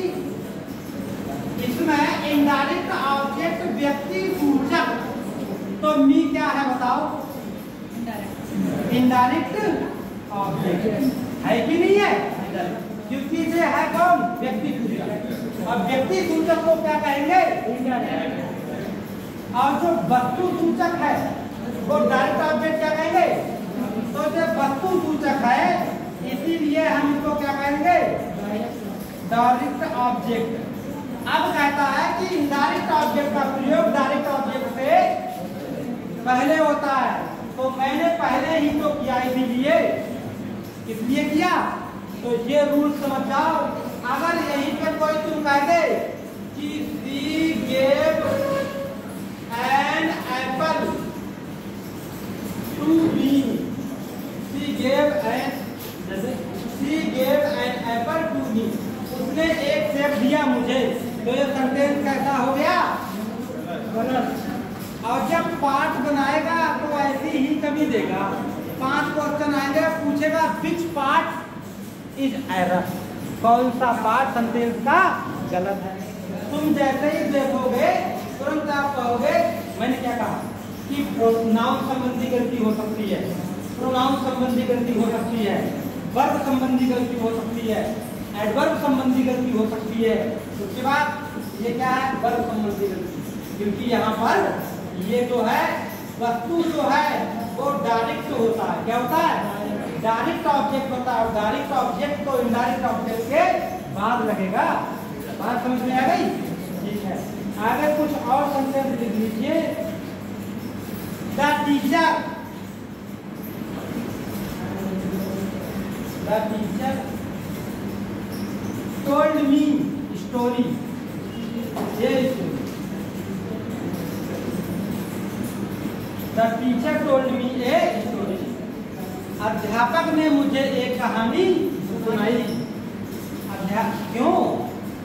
इसमें इनडायरेक्ट ऑब्जेक्ट व्यक्ति सूचक, तो मी क्या है बताओ? इनडायरेक्ट ऑब्जेक्ट है कि नहीं है? क्योंकि ये है कौन? व्यक्ति सूचक। और व्यक्ति सूचक को क्या कहेंगे? और जो वस्तु सूचक है वो डायरेक्ट ऑब्जेक्ट क्या कहेंगे? तो जो वस्तु सूचक है, इसीलिए हम इसको क्या कहेंगे? Direct object. अब कहता है कि इनडायरेक्ट ऑब्जेक्ट का प्रयोग डायरेक्ट ऑब्जेक्ट से पहले होता है। तो मैंने पहले ही तो किया, इसलिए किया। तो ये रूल समझ जाओ। अगर यहीं पे कोई तुम कह दे कि she gave an apple to me, she gave an apple to me, उसने एक सेब दिया मुझे, तो ये सेंटेंस कैसा हो गया? गलत। और जब पाठ बनाएगा तो ऐसी ही कमी देगा। 5 क्वेश्चन आएंगे, पूछेगा विच पार्ट इज एरर, कौन सा पार्ट सेंटेंस का गलत है। तुम जैसे ही देखोगे तुरंत आप कहोगे मैंने क्या कहा कि नाउन संबंधी गलती हो सकती है, प्रोनाउन संबंधी गलती हो सकती है, वर्ब संबंधी गलती हो सकती है, एडवर्ब संबंधी गलती हो सकती है। उसके बाद ये क्या है? वर्ब संबंधी गलती, क्योंकि यहाँ पर ये जो है वस्तु जो है वो डायरेक्ट होता है। क्या होता है? डायरेक्ट ऑब्जेक्ट होता है। डायरेक्ट ऑब्जेक्ट तो इनडायरेक्ट ऑब्जेक्ट के बाद लगेगा। बात समझ में आ गई? ठीक है, आगे कुछ और सेंटेंस लिख लीजिए। The teacher told me story, ये the teacher told me a story, अध्यापक ने मुझे एक कहानी सुनाई। क्यों?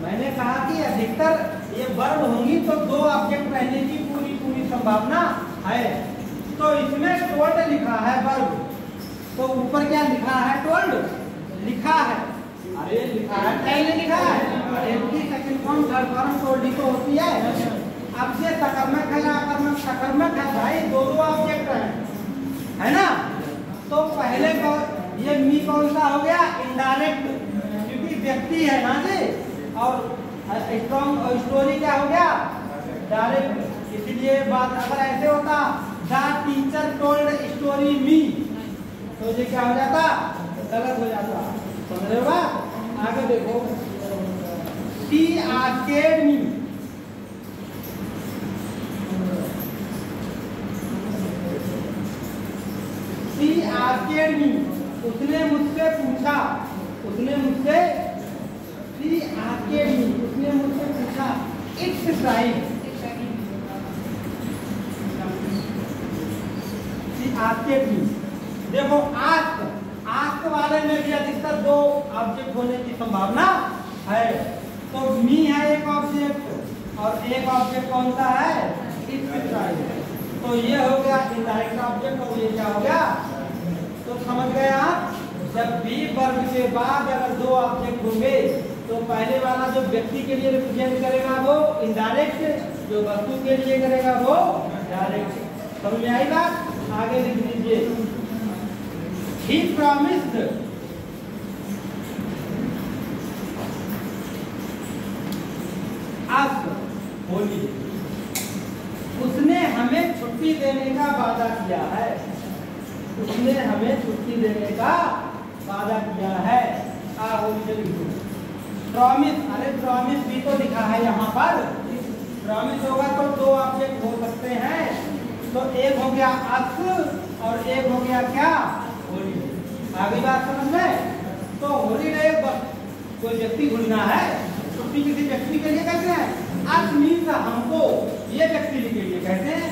मैंने कहा कि अधिकतर ये वर्ब होंगी तो दो ऑब्जेक्ट रहने की पूरी संभावना है। तो इसमें टोल्ड लिखा है वर्ब, तो ऊपर क्या लिखा है? टोल्ड लिखा है। अरे लिखा है, पहले लिखा है second form third form told he तो होती है। अब ये सकर्मक है या अकर्मक? सकर्मक है भाई, दोनों ऑब्जेक्ट है ना। तो पहले को ये मी कौन सा हो गया? इनडायरेक्ट, क्योंकि व्यक्ति है ना जी। और स्टोरी क्या हो गया? डायरेक्ट। इसलिए बात अगर ऐसे होता द टीचर टोल्ड स्टोरी मी, तो ये क्या हो जाता, गलत हो जाता। समझ रहे हो बात? आगे देखो, टी आस्केड मी, टी आस्केड मी, उसने मुझसे पूछा, उसने मुझसे, टी आस्केड मी, उसने मुझसे पूछा, इट्स राइट, आस्केड मी। देखो आस्क, आस्क वाले में भी अधिकतर दो ऑब्जेक्ट होने की संभावना है। तो मी है एक ऑब्जेक्ट और एक ऑब्जेक्ट कौन सा है, इट्स राइट। तो ये हो गया इनडायरेक्ट ऑब्जेक्ट और ये क्या हो गया, तो समझ गए आप। जब भी वर्ब के बाद अगर दो ऑब्जेक्ट होंगे तो पहले वाला जो व्यक्ति के लिए रिप्रेजेंट करेगा वो इनडायरेक्ट, जो वस्तु के लिए करेगा वो डायरेक्ट। समझ में आई बात? आगे लिख लीजिए, he promised us, बोलिए, उसने हमें छुट्टी देने का वादा किया है, उसने हमें छुट्टी देने का वादा किया है। प्रॉमिस, अरे प्रॉमिस भी तो लिखा है यहाँ पर, प्रॉमिस होगा तो दो ऑब्जेक्ट हो सकते हैं। तो एक हो गया अस और एक हो गया क्या, होली। आगे बात समझ में? तो हॉलीडे कोई व्यक्ति ढूंढना है, छुट्टी किसी व्यक्ति के लिए कहते हैं, अस मीन्स हमको, ये व्यक्ति के लिए कहते हैं।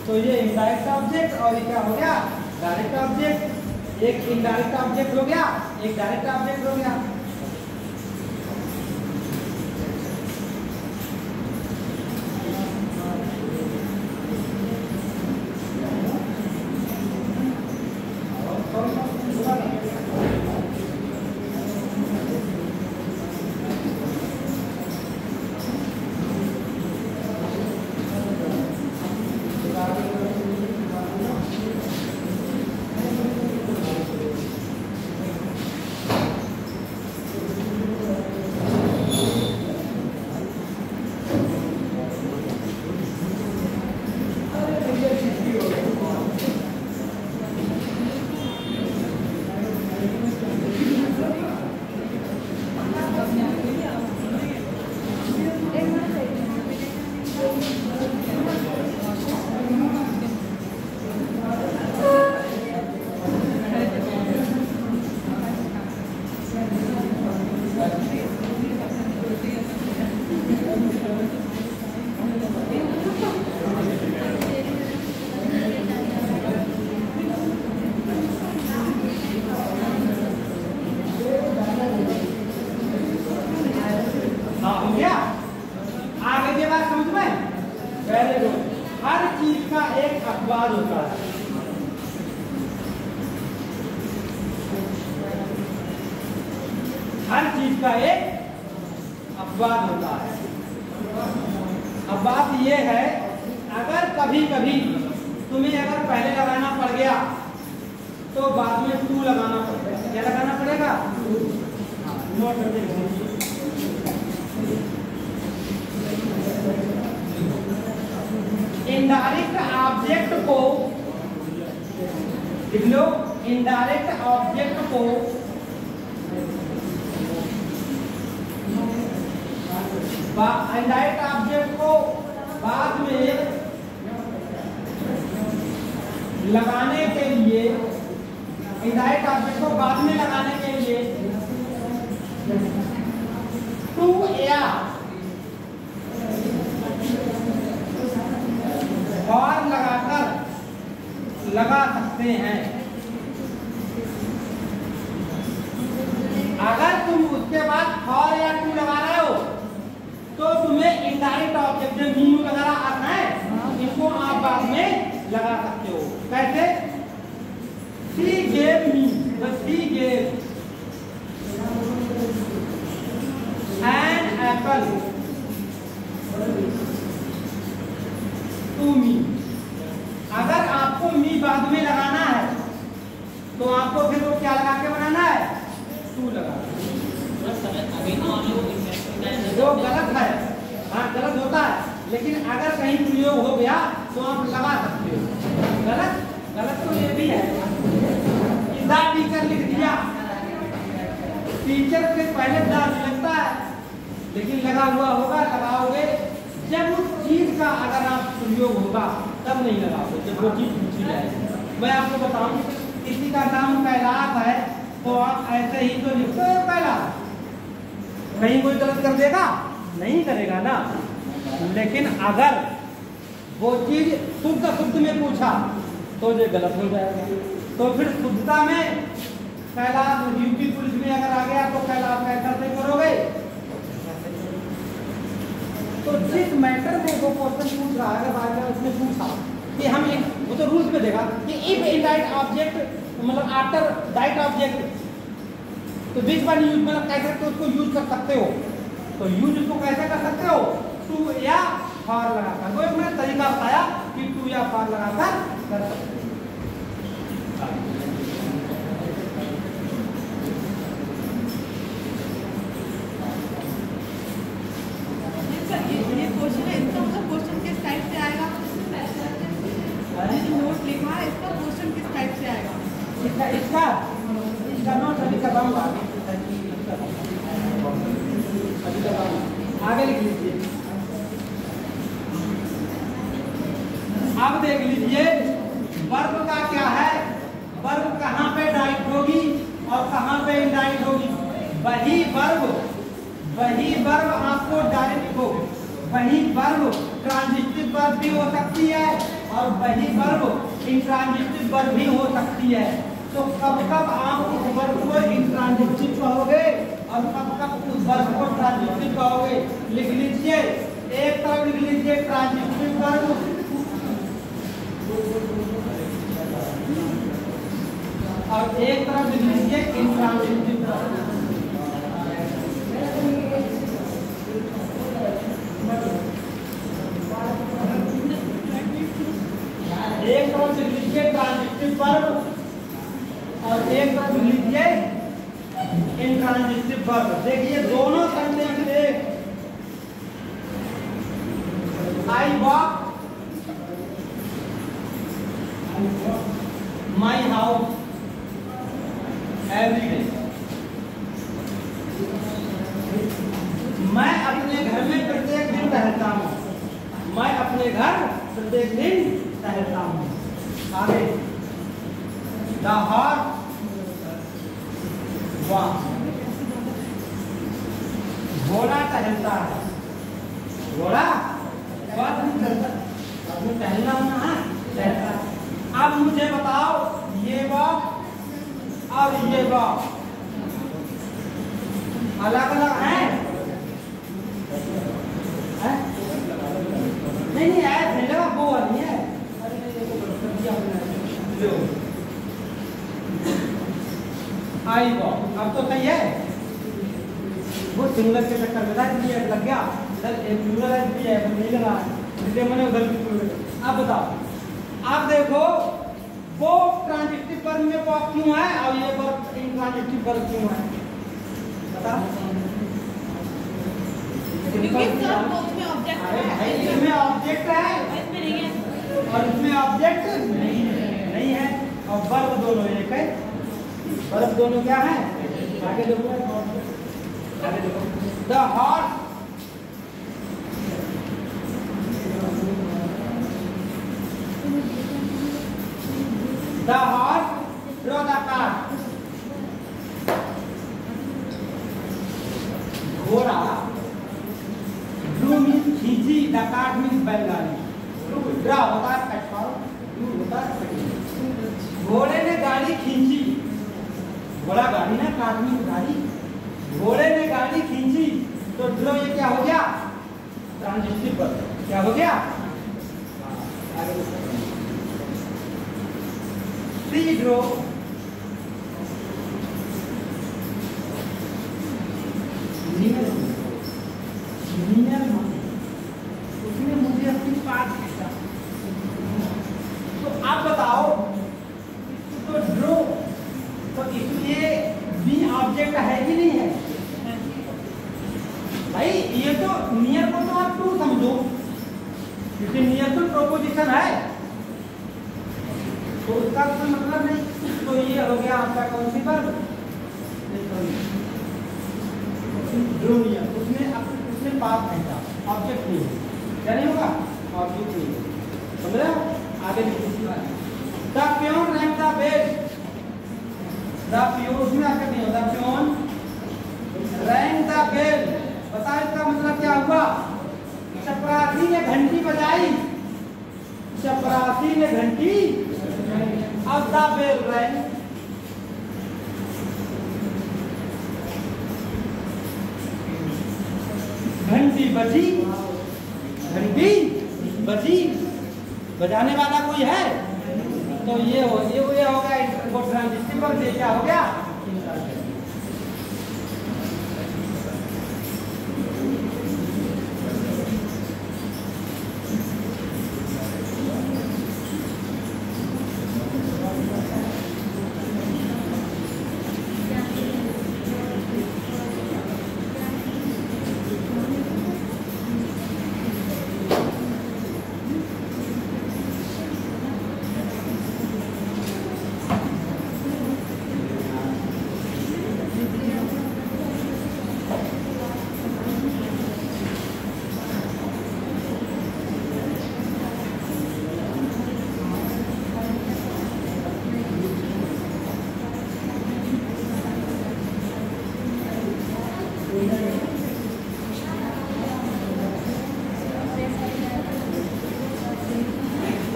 तो ये इनडायरेक्ट ऑब्जेक्ट और ये क्या हो गया, डायरेक्ट ऑब्जेक्ट। एक इनडायरेक्ट ऑब्जेक्ट हो गया, एक डायरेक्ट ऑब्जेक्ट हो गया। हर चीज का एक अपवाद होता है। अब बात ये है, अगर कभी कभी तुम्हें अगर पहले लगाना पड़ गया तो बाद में टू लगाना पड़ेगा। क्या लगाना पड़ेगा? नोट करके इनडायरेक्ट ऑब्जेक्ट को लिख लो। इनडायरेक्ट ऑब्जेक्ट को इनडायरेक्ट ऑब्जेक्ट को बाद में लगाने के लिए, इनडायरेक्ट ऑब्जेक्ट को बाद में लगाने के लिए टू या और लगाकर लगा सकते हैं। अगर तुम उसके बाद फॉर या टू लगा रहे हो तो तुम्हें इनडायरेक्ट ऑब्जेक्ट जो मीनू वगैरह आता है इनको आप बाद में लगा सकते हो। कैसे? She gave me, she gave an apple to me. अगर आपको मी बाद में लगाना है तो आपको फिर वो क्या लगा के बनाना है? टू लगा। जो गलत है, हाँ गलत होता है, लेकिन अगर कहीं प्रयोग हो गया तो आप लगा सकते हो। गलत गलत तो ये भी है, दा टीचर लिख दिया, टीचर से पहले दा लगता है, लेकिन लगा हुआ होगा, लगाओगे जब उस चीज का अगर आप प्रयोग होगा तब नहीं लगाओगे, जब वो चीज पूछी जाएगी। मैं आपको बताऊं, किसी का नाम कैलाश है तो आप ऐसे ही तो लिखते हो कैलाश, कहीं कोई गलत कर देगा? नहीं करेगा ना। लेकिन अगर वो चीज शुद्ध शुद्ध में पूछा तो ये गलत हो जाएगा। तो फिर शुद्धता में कैलाश, यूपी पुलिस में अगर आ गया तो कैलाश कैसा से करोगे? तो जिस मैटर में वो क्वेश्चन पूछ रहा है, अगर उसने पूछा कि हम वो तो रूल्स में देखा कि इफ इनडाइट ऑब्जेक्ट मतलब आफ्टर डाइट ऑब्जेक्ट, तो विच वन यूज मतलब कैसे तो उसको यूज कर सकते हो, तो यूज उसको कैसे कर सकते हो? टू या फॉर लगाकर। वो एक मैंने तरीका बताया कि टू या फॉर लगाकर कर सकते हो। क्वेश्चन किस टाइप से आएगा? नोट लिखा है, इसका क्वेश्चन किस टाइप से आएगा? इसका नोट अभी करवाऊंगा, आगे लिख लीजिए। अब देख लीजिए वर्ब का क्या है, वर्ब कहाँ पे डाइट होगी और कहाँ पे इनडाइट होगी। वही वर्ब आपको डायरेक्ट हो, वही वर्ब ट्रांजिटिव वर्ब भी हो सकती है और वही वर्ब इंट्रांजिटिव वर्ब भी हो सकती है। तो कब कब आप उस वर्ब को इंट्रांजिटिव कहोगे और कब कब उस वर्ब को ट्रांजिटिव कहोगे? लिख लीजिए, एक तरफ लिख लीजिए ट्रांजिटिव वर्ब और एक तरफ लिख लीजिए इंट्रांजिटिव वर्ब। एक तरफ लिख लीजिए ट्रांजिटिव वर्ब और एक तरफ लिख लीजिए इंट्रांजिटिव वर्ब। देखिए दोनों सेंटेंस एक, I walk my house every day, मैं अपने घर में प्रत्येक दिन टहलता हूँ, मैं अपने घर प्रत्येक दिन टहलता हूँ। आगे द हॉर्स वॉक्स, घोड़ा टहलता है, घोड़ा टहलना होना है, टहलता है। अब मुझे बताओ ये वॉक और ये वॉक अलग अलग है? नहीं ऐसे लगा वो वाली है। आई वॉक अब तो सही है, वो सिंगुलर के चक्कर में लग गया, प्लूरल भी है नहीं लगा, इसलिए मैंने उधर भी। अब बताओ, आप देखो वो ट्रांजिटिव वर्ब में वॉक क्यों है और ये वर्ब इंट्रांजिटिव वर्ब क्यों है? बताओ। इसमें ऑब्जेक्ट है और इसमें ऑब्जेक्ट नहीं है और वर्ब दोनों एक है। वर्ब दोनों क्या है? आगे देखो, आगे देखो। The horse draw the card, घोड़ा ड्रू मीन्स खींची, द कार्ड मीन्स बैलगाड़ी। ड्रा होता है प्लेटफॉर्म, ड्रू होता है घोड़े ने गाड़ी खींची, घोड़ा गाड़ी ना, कार्ड मीन्स गाड़ी। घोड़े ने गाड़ी खींची तो ड्रो ये क्या हो गया? Transitive verb. क्या हो गया? सी ड्रो उसने मुझे अपनी बात पूछा। तो आप बताओ, तो ड्रो तो इसलिए बी ऑब्जेक्ट है कि नहीं है? भाई ये तो नियर को तो आप टू समझो, क्योंकि नियत तो प्रोपोजिशन है तो उसका कोई मतलब नहीं। तो ये हो गया आपका कौन सी वर्ब, ड्रोनियर। उसमें पास फेंका, ऑब्जेक्ट नहीं है, क्या नहीं होगा, ऑब्जेक्ट नहीं है। समझ रहे हो? आगे the peon rang the bell, the peon उसमें आपका नहीं होता, प्योन रैंक द बेल। बताओ इसका मतलब क्या हुआ? चपरासी ने घंटी बजाई, चपरासी ने घंटी, अब द बेल रैंक, घंटी बजी, घंटी बजी, बजाने वाला कोई है? तो ये हो गया वो ट्रांजिटिव वर्ब। ये क्या हो गया?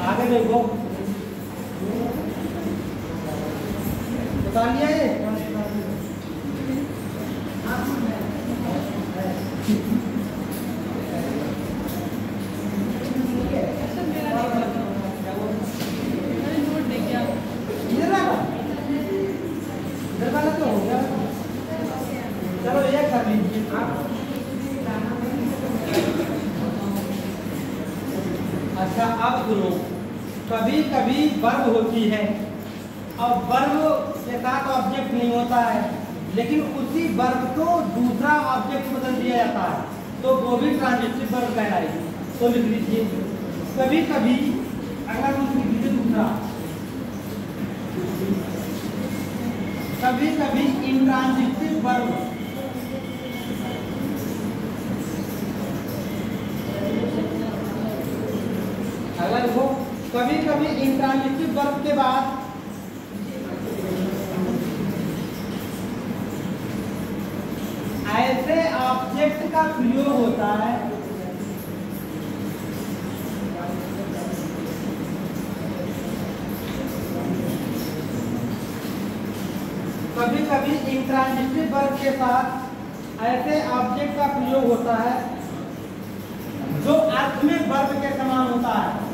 आगे देखो, बता लिया ये। इधर वाला तो हो गया, चलो ये कर लीजिए आप। अच्छा अब सुनो, कभी कभी वर्ब होती है और वर्ब के साथ ऑब्जेक्ट नहीं होता है, लेकिन उसी वर्ब को दूसरा ऑब्जेक्ट बदल दिया जाता है, तो वो भी ट्रांजिटिव वर्ब कहलाएगी। तो लिख लीजिए, कभी कभी अगर लिख लीजिए दूसरा, कभी कभी इंट्रांजिटिव वर्ब, अगर वो कभी कभी इंट्रांजिटिव वर्ब के बाद ऐसे ऑब्जेक्ट का प्रयोग होता है कभी कभी इंट्रांजिटिव वर्ब के साथ ऐसे ऑब्जेक्ट का प्रयोग होता है जो अर्थ में वर्ब के समान होता है।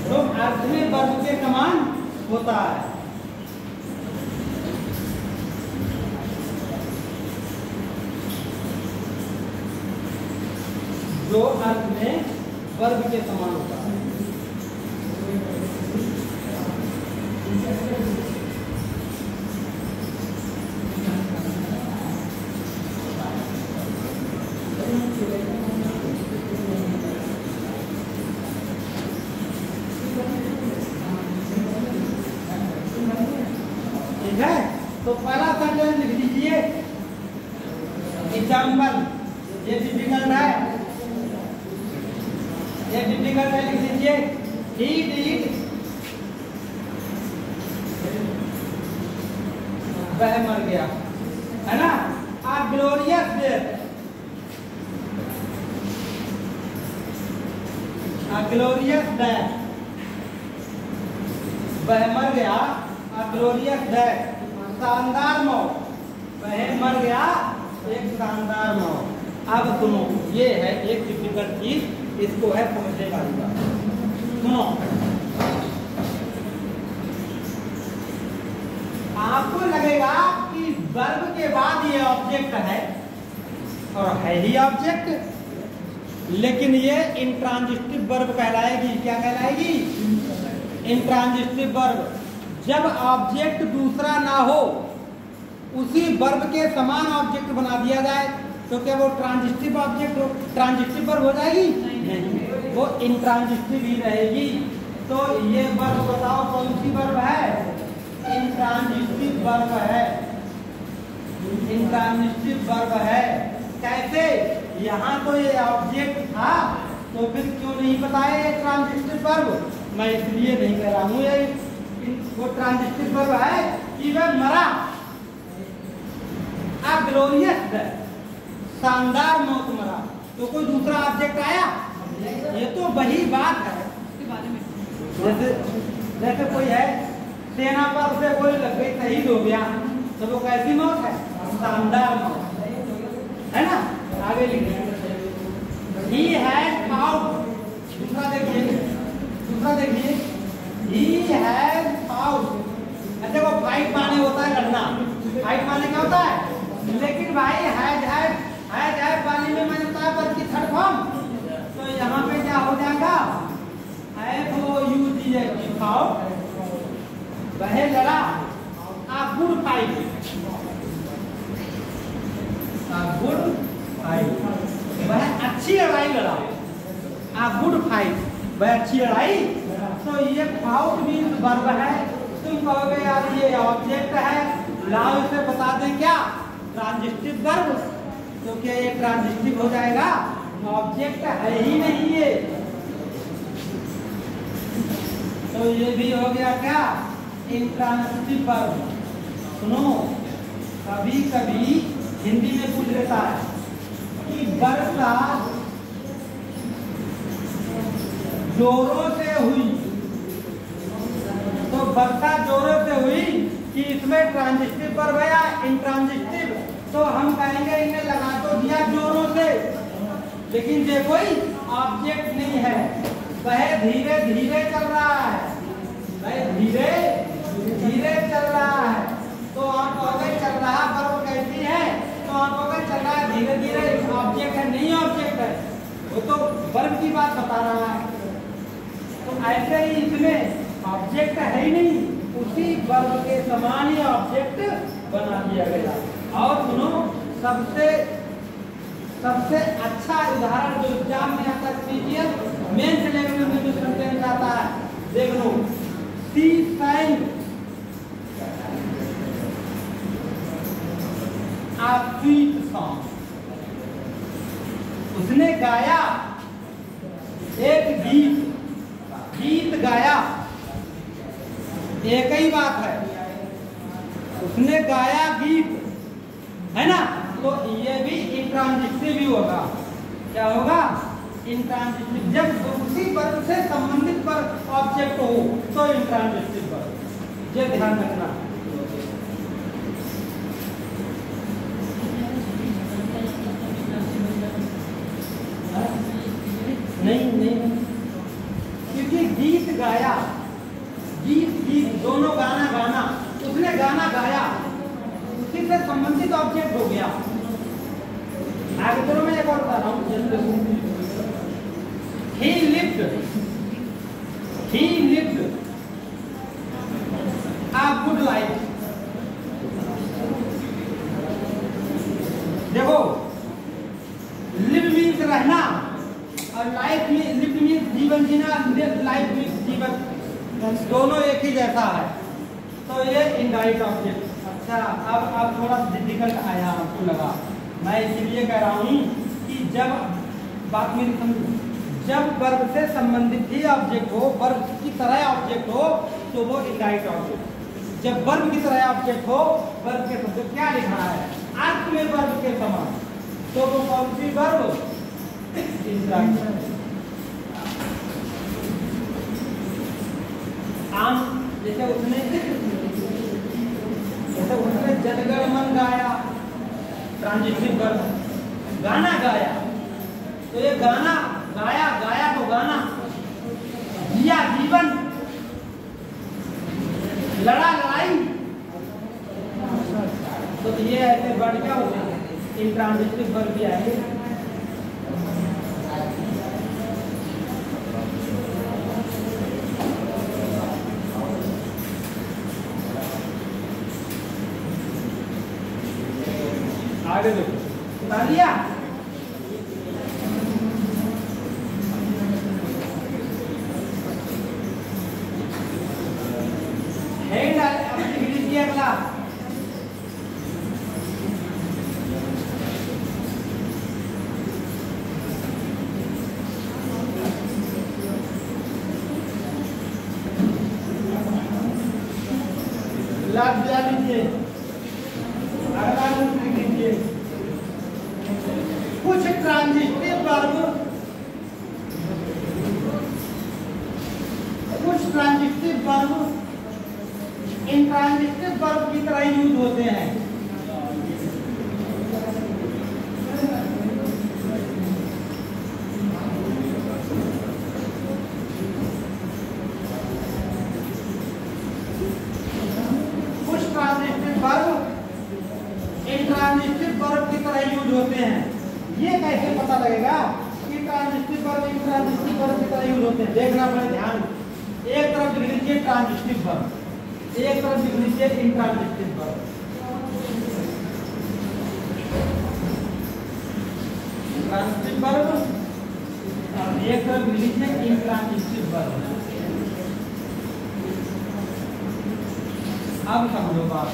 जो अर्थ में वर्ब के समान होता है। जो अर्थ में वर्ब के समान होता है। ठीक है, तो पहला सेंटेंस लिख दीजिए, एग्जाम्पल। ये डिफिकल्ट है, ये डिफिकल्ट है, लिख दीजिए, ही डिड, वह मर गया, है ना। आ ग्लोरियस डेथ, आ ग्लोरियस डेथ, वह मर गया, आ ग्लोरियस डेथ, शानदार मौत, वह मर गया, एक शानदार मौत। अब सुनो, ये है एक डिफिकल्ट चीज, इसको है समझने वाली बात। सुनो, आपको लगेगा कि वर्ब के बाद ये ऑब्जेक्ट है और है ही ऑब्जेक्ट, लेकिन ये इंट्रांजिटिव वर्ब कहलाएगी। क्या कहलाएगी? इंट्रांजिटिव वर्ब, जब ऑब्जेक्ट दूसरा ना हो उसी वर्ब के समान ऑब्जेक्ट बना दिया जाए तो क्या वो ट्रांजिटिव ऑब्जेक्ट हो, ट्रांजिटिव वर्ब हो जाएगी? नहीं, वो इंट्रांजिटिव ही रहेगी। तो ये वर्ब बताओ कौन सी वर्ब है? इंट्रांजिटिव वर्ब है। इंट्रांजिटिव वर्ब है। कैसे? यहाँ तो ये ऑब्जेक्ट था तो फिर क्यों नहीं बताया ये ट्रांजिटिव वर्ब? मैं इसलिए नहीं कह रहा हूँ ये वो ट्रांजिटिव वर्ब है कि वह मरा, आ ग्लोरियस डेथ, शानदार मौत मरा, तो कोई दूसरा ऑब्जेक्ट आया? ये तो वही बात है। इसके बारे में जैसे कोई है सेना पर से कोई लग गई, शहीद हो गया, तो वो कैसी मौत है? शानदार मौत है ना। आगे लिखिए, he had found, दूसरा देखिए, he had found। अच्छा वो फाइट माने होता है लड़ना, फाइट माने क्या होता है? लेकिन भाई हैड पानी में मैंने बताया पर की थर्ड फॉर्म, तो यहाँ पे क्या हो जाएगा? FOUD फाउट, वह लड़ा, आ गुड फाइट, वह अच्छी लड़ाई लड़ा, आ गुड फाइट, वह अच्छी लड़ाई। तो ये फाउट भी वर्ब है। तुम कहोगे यार ये ऑब्जेक्ट है, लाओ इसे बता दें क्या? Transitive verb. तो क्या ये ट्रांजिटिव हो जाएगा? ऑब्जेक्ट है ही नहीं ये। तो ये भी हो गया क्या? Intransitive verb. सुनो, कभी कभी हिंदी में पूछ लेता है कि वर्षा जोरों से हुई, तो वर्षा जोरों से हुई कि इसमें ट्रांजिटिव वर्ब है या इंट्रांजिटिव? तो हम कहेंगे इन्हें लगा तो दिया जोरों से, लेकिन ये कोई ऑब्जेक्ट नहीं है, वह धीरे धीरे चल रहा है, वह धीरे धीरे चल रहा है। तो आप कहोगे चल रहा वर्ब कैसी है? तो आप कहोगे चल रहा है धीरे धीरे, ऑब्जेक्ट है? नहीं ऑब्जेक्ट है, वो तो वर्ब की बात बता रहा है। तो ऐसे ही इसमें ऑब्जेक्ट है ही नहीं, उसी वर्ब के समान ही ऑब्जेक्ट बना दिया गया। और सुनो, सबसे अच्छा उदाहरण जो एग्जाम में आता है, मेंस लेवल में जो सेंटेंस आता है, देख लो, सी sang a sweet song, उसने गाया एक गीत गाया, एक ही बात है, उसने गाया गीत, है ना। तो ये भी इंट्रांजिटिव ही होगा। क्या होगा? इंट्रांजिटिव। जब उसी वर्ब से संबंधित वर्ब ऑब्जेक्ट हो तो इंट्रांजिटिव वर्ब, ये ध्यान रखना। नहीं, क्योंकि गीत गाया, गीत दोनों गाना, उसने गाना गाया, उसी से संबंधित ऑब्जेक्ट हो गया। आगे चलो मैं एक और बता रहा हूँ। He lived a good life। देखो, लिव मीन्स रहना और लाइफ में लिव मीन्स जीवन जीना, लाइफ मीन्स जीवन, दोनों एक ही जैसा है। तो ये इनडायरेक्ट ऑब्जेक्ट। अच्छा, अब थोड़ा डिफिकल्ट आया आपको लगा, मैं इसलिए कह रहा हूँ कि जब बात मेरी समझो, जब वर्ब से संबंधित ही ऑब्जेक्ट हो, वर्ब की तरह ऑब्जेक्ट हो, तो वो इनडायरेक्ट ऑब्जेक्ट। जब वर्ब की तरह ऑब्जेक्ट हो, वर्ब के शब्द क्या लिखा है? अर्थ में वर्ब के समान, तो वो कौन सी वर्ब? आम, जैसे उसने जनगणमन गाया, ट्रांजिटिव वर्ब, गाना गाया, तो ये गाना गाया तो गाना, जिया जीवन, लड़ा लड़ाई, तो ये ऐसे वर्ड क्या होते हैं? इंट्रांजिटिव वर्ब भी आएंगे। दिया? हेड अब लिख लीजिए अगला। लाभ दिया लीजिए, अगला लिख लीजिए। कुछ ट्रांजिटिव वर्ब, इंट्रांजिटिव वर्ब की तरह यूज होते हैं। इंट्रांजिटिव वर्ब की तरह यूज होते हैं। ये कैसे पता लगेगा कि ट्रांजिटिव वर्ब इंट्रांजिटिव वर्ब की तरह यूज होते हैं? देखना बड़े ध्यान। एक तरफ लिख लीजिए ट्रांजिटिव वर्ब, एक तरफ लिख लीजिए इंट्रांजिटिव वर्ब। ट्रांजिटिव वर्ब और एक तरफ लिख लीजिए इंट्रांजिटिव वर्ब। अब समझो बात।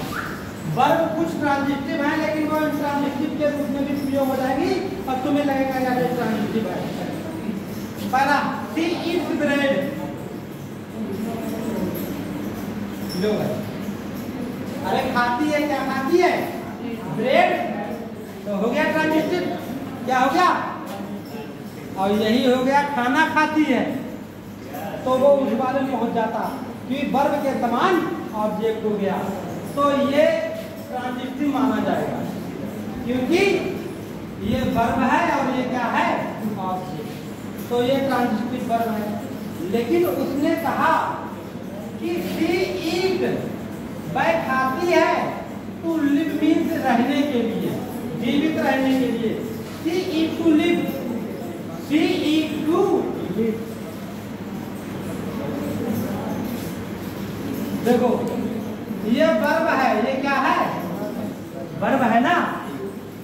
वर्ब कुछ ट्रांजिटिव है लेकिन वो इंट्रांजिटिव के रूप में भी प्रयोग हो जाएगी और तुम्हें लगेगा यार ये ट्रांजिटिव है। पहला शी ईट्स ब्रेड, लो अरे खाती है, क्या खाती है? ब्रेड। तो हो गया ट्रांजिटिव, क्या हो गया? और यही हो गया खाना खाती है, तो वो उस वाले में पहुंच जाता कि वर्ब के समान ऑब्जेक्ट हो गया, तो ये ट्रांजिटिव माना जाएगा क्योंकि ये वर्ब है और ये क्या है? ऑब्जेक्ट, तो ये ट्रांजिटिव वर्ब है। लेकिन उसने कहा कि शी ईट, वह खाती है, टू लिव मीन्स रहने के लिए, जीवित रहने के लिए। She eat to live, she eat to live. देखो ये वर्ब है, ये क्या है? वर्ब है ना,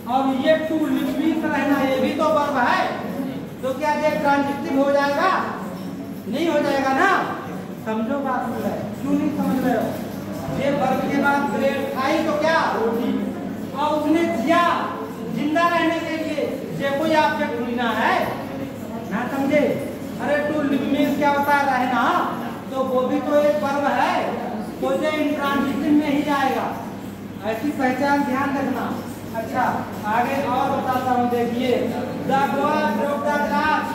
और ये टू लिव मीन्स रहना, ये भी तो वर्ब है, तो क्या ये ट्रांजिटिव हो जाएगा? नहीं हो जाएगा ना। समझो बात हो रहा है, क्यों नहीं समझ रहे हो? ये वर्ब के बाद ब्रेड खाई तो क्या? रोटी। और उसने जिया, जिंदा रहने के लिए, ये कोई ऑब्जेक्ट ढूंढना है ना, समझे? अरे टू लिव मीन्स क्या होता है? रहना, तो वो भी तो एक वर्ब है, तो ये इंट्रांजिटिव में ही आएगा। ऐसी पहचान ध्यान रखना। अच्छा आगे और बताता हूँ, देखिए the boy broke the glass.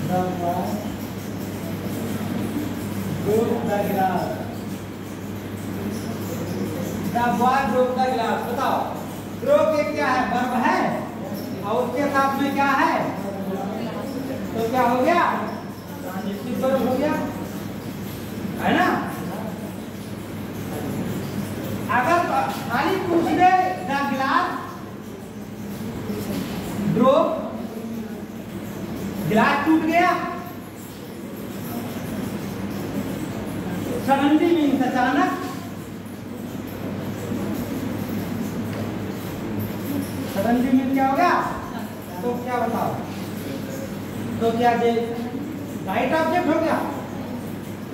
The boy broke the glass, the boy broke the glass. बताओ ब्रोक एक क्या है? वर्ब है, और उसके साथ में क्या है? तो क्या हो गया? ट्रांजिटिव वर्ब हो गया, है ना। अगर खाली पूछ दे द ग्लास ब्रोक, गिलास टूट गया, सडनली मीन्स अचानक, सडनली मीन्स क्या हो गया? तो क्या बताओ? तो क्या ये राइट ऑब्जेक्ट हो गया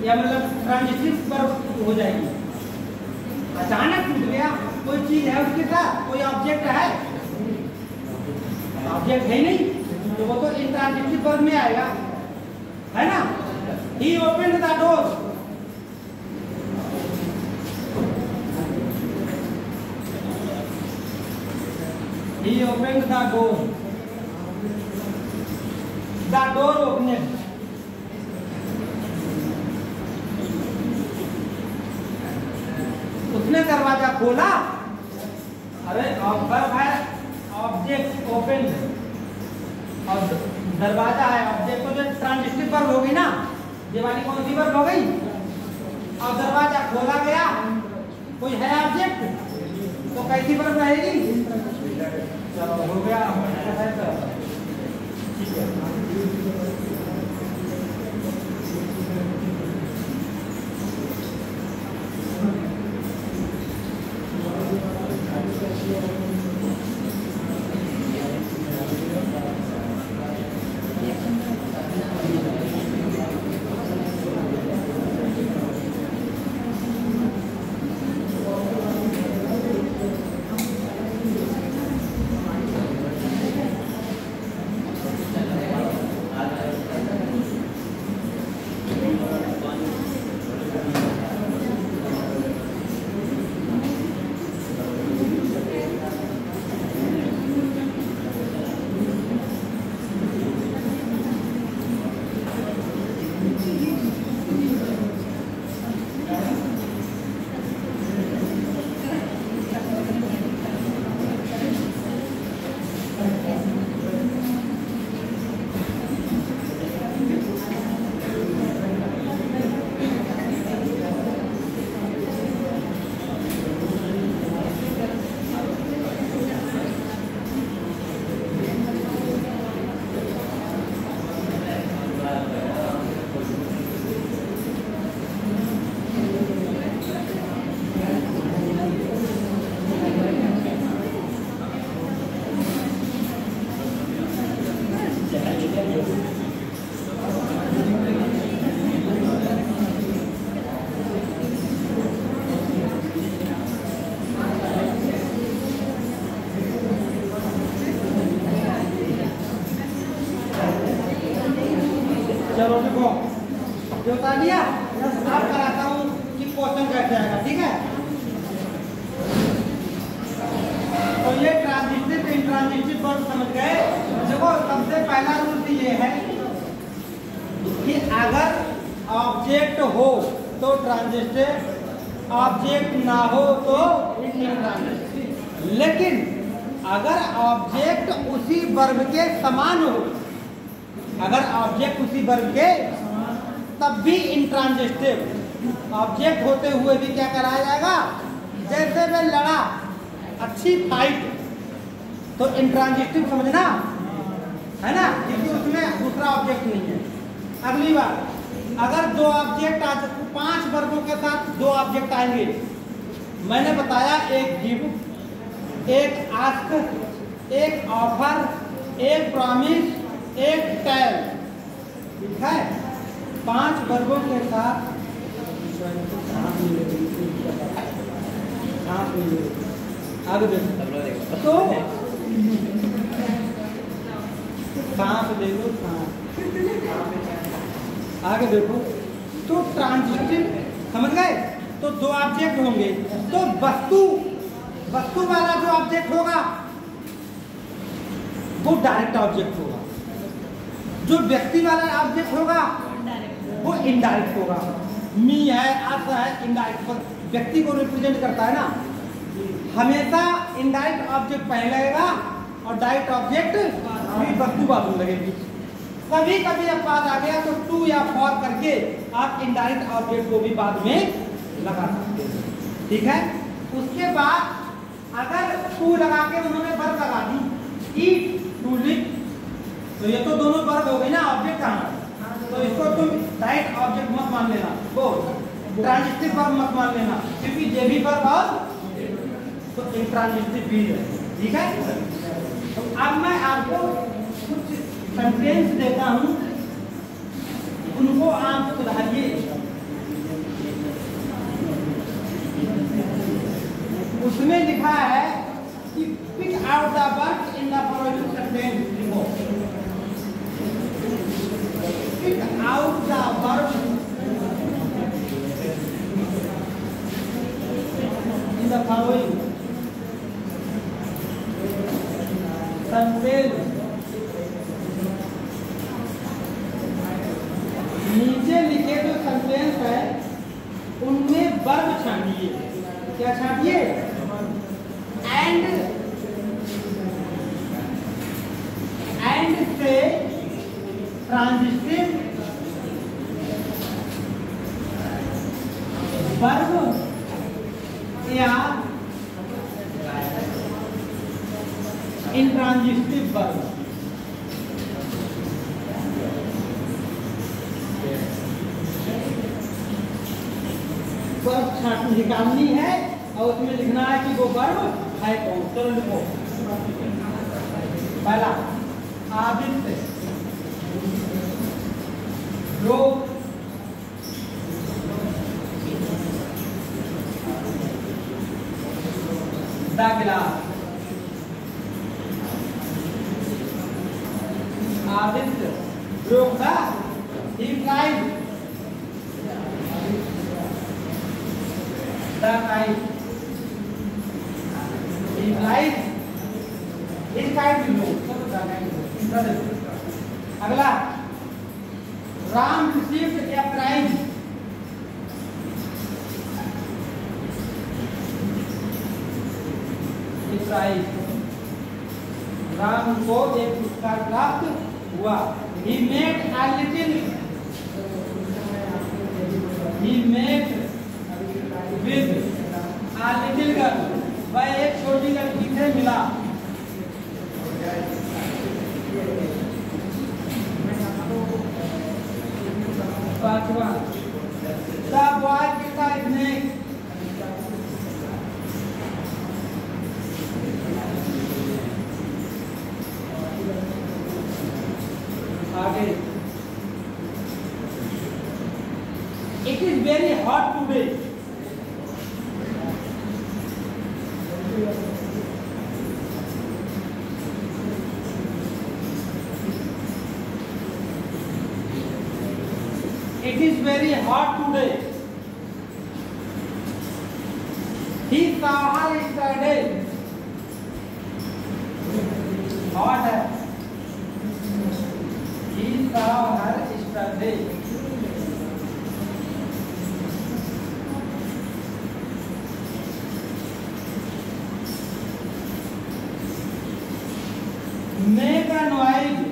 या मतलब ट्रांजिटिव वर्ब हो जाएगी? अचानक टूट गया, कोई चीज है उसके साथ, कोई ऑब्जेक्ट है? ऑब्जेक्ट है नहीं, तो वो तो इंट्रांजिटिव वर्ब में आएगा, है ना। He opened the door, he opened the door, the door opened, उसने दरवाजा खोला। अरे वर्ब है, ऑब्जेक्ट ओपन, और दरवाजा है ऑब्जेक्ट, तो जो ट्रांजिटिव वर्ब होगी ना, ये वाली कौन सी वर्ब हो गई? और दरवाजा खोला गया, कोई है ऑब्जेक्ट, तो कैसी वर्ब रहेगी? चलो हो गया, ठीक है। क्वेश्चन कैसे आएगा, ठीक है। तो ये ट्रांजिटिव इंट्रांजिटिव वर्ड समझ गए। देखो सबसे पहला रूल तो ये है कि अगर ऑब्जेक्ट हो तो ट्रांजिटिव, ऑब्जेक्ट ना हो तो इंट्रांजिटिव। लेकिन अगर ऑब्जेक्ट उसी वर्ब के समान हो, अगर ऑब्जेक्ट उसी वर्ब के, तब भी इंट्रांजिटिव। ऑब्जेक्ट होते हुए भी क्या कराया जाएगा, जैसे वे लड़ा, अच्छी फाइट, तो इंट्रांजिटिव समझना है ना, क्योंकि उसमें दूसरा ऑब्जेक्ट नहीं है। अगली बार अगर दो ऑब्जेक्ट आ, 5 वर्गों के साथ 2 ऑब्जेक्ट आएंगे, मैंने बताया एक गिव, एक आस्क, एक ऑफर, एक प्रॉमिस, एक टेल, ठीक है। 5 वर्गों के साथ आगे देखो तो सांप देखो, आगे देखो तो ट्रांजिटिव समझ गए। तो 2 ऑब्जेक्ट होंगे तो वस्तु वाला जो ऑब्जेक्ट होगा वो डायरेक्ट ऑब्जेक्ट होगा, जो व्यक्ति वाला ऑब्जेक्ट होगा वो इनडायरेक्ट होगा। मी है, अस है, इनडायरेक्ट व्यक्ति को रिप्रेजेंट करता है ना, हमेशा इनडायरेक्ट ऑब्जेक्ट पहले लगेगा और डायरेक्ट ऑब्जेक्ट वस्तु बाद में लगेगी। कभी कभी अब बात आ गया तो टू या फॉर करके आप इनडायरेक्ट ऑब्जेक्ट को भी बाद में लगा सकते हैं, ठीक है। उसके बाद अगर टू लगा के उन्होंने वर्ब लगा दी, ईट, टू लिव, तो ये तो दोनों वर्ब हो गए ना, ऑब्जेक्ट कहाँ, तो इसको तुम डायरेक्ट ऑब्जेक्ट मत मान लेना, वो ट्रांजिटिव वर्ब मत मान लेना, क्योंकि ये भी वर्ब और तो इंट्रांजिटिव भी है, ठीक है। तो अब मैं आपको कुछ सेंटेंस देता हूं, उनको आप सुधारिए। उसमें लिखा है कि pick out the word in the following sentence. Pick out the word in the following sentence. नीचे लिखे जो सेंटेंस है उनमें वर्ब छांटिए। क्या छांटिए? एंड से ट्रांजिटिव वर्ब या इंट्रांजिटिव वर्ब। वर्ब छांट निकालनी है और उसमें लिखना है कि वो वर्ब है कौन। चलो लिखो। पहला आदित्य, रोग, द गिलास। आदित्य रोग था, ही flies, the kite, he flies, his kite will move. अगला Ram received a prize, Ram को एक पुरस्कार प्राप्त हुआ। he made a little with a little girl, वह एक छोटी लड़की से मिला। पांचवा the boy kissed his neck, आगे it is very hot today, it is very hot today, He saw her yesterday. What है? He saw her yesterday. Make a noise.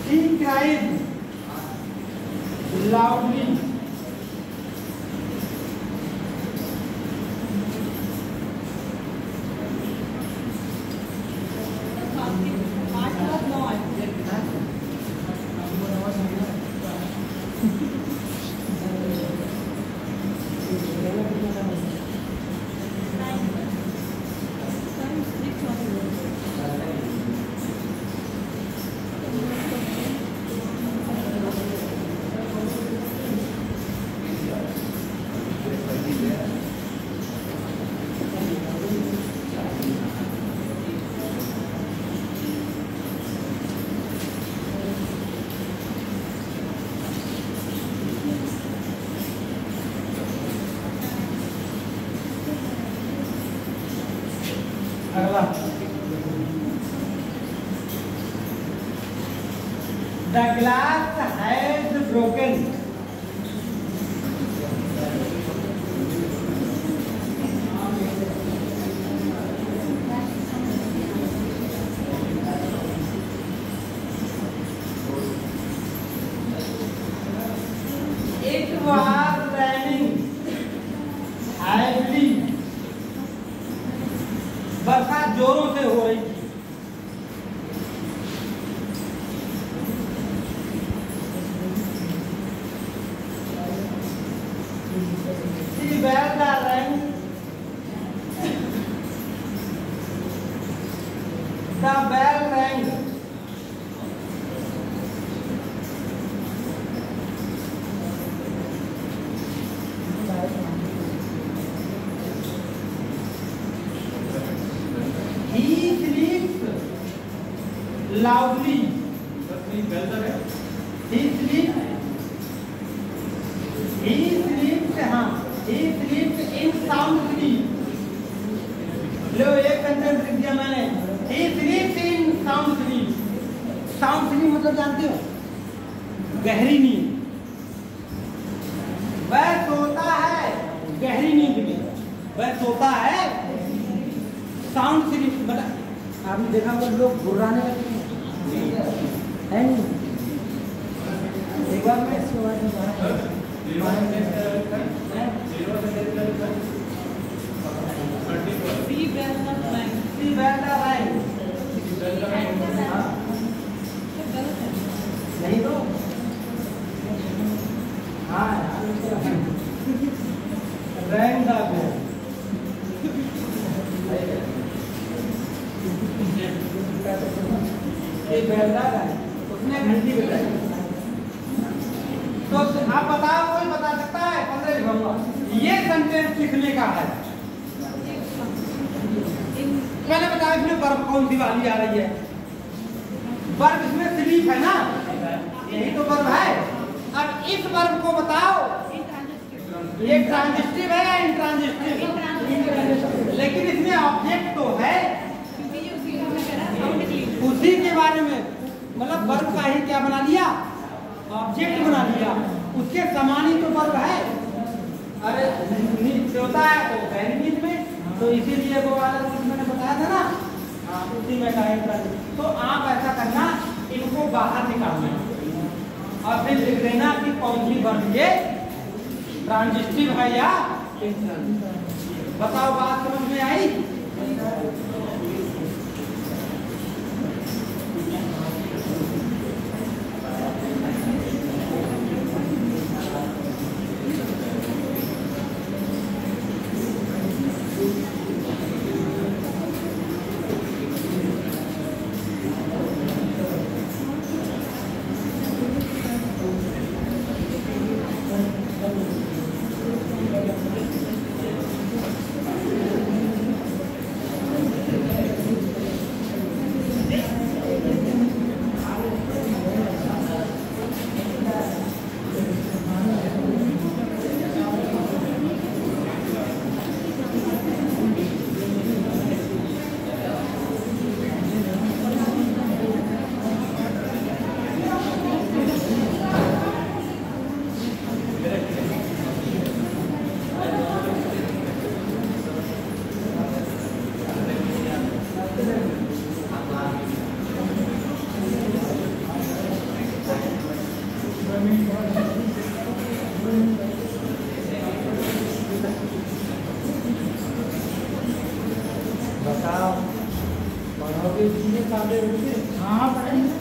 He cried loudly. अगला The glass has broken. It was raining heavily. बरसात जोरों से हो रही थी. The bells are rang. The bell rang. He sleeps loudly. He sleeps. He sleeps in sound sleep. लो एक sentence लिख दिया मैंने. He sleeps in sound sleep. Sound sleep मतलब जानते हो? गहरी नींद. वह सोता है गहरी नींद में. वह सोता है साउंड स्लीप. मतलब आपने देखा होगा लोग घुर्राने लगते हैं, है नहीं? एक बार मैं नहीं तो हाँ रैंक द बेल. एक बेलदार है, उसने घंटी बजाई. तो आप बताओ, कोई बता सकता है? 15 लिखूंगा. ये सेंटेंस लिखने का है. मैंने बताया इसमें वर्ब कौन सी वाली आ रही है. वर्ब इसमें स्लीप है ना, यही तो वर्ब है. अब इस वर्ब को बताओ, ये ट्रांजिटिव है या इंट्रांजिटिव? लेकिन इसमें ऑब्जेक्ट तो है. उसी के बारे में मतलब वर्ब का ही क्या बना लिया, ऑब्जेक्ट बना लिया. उसके समान ही तो वर्ब है. अरे होता है तो नींद में, तो इसीलिए वो वाला मैंने बताया था ना. हाँ, उसी में का. तो आप ऐसा करना, इनको बाहर निकालना और फिर लिख देना कि कौन सी वर्ब ये ट्रांजिटिव है या बताओ बात समझ में आई? बताओ पढ़ोगे इसलिए काले रुके? हाँ पढ़ेंगे।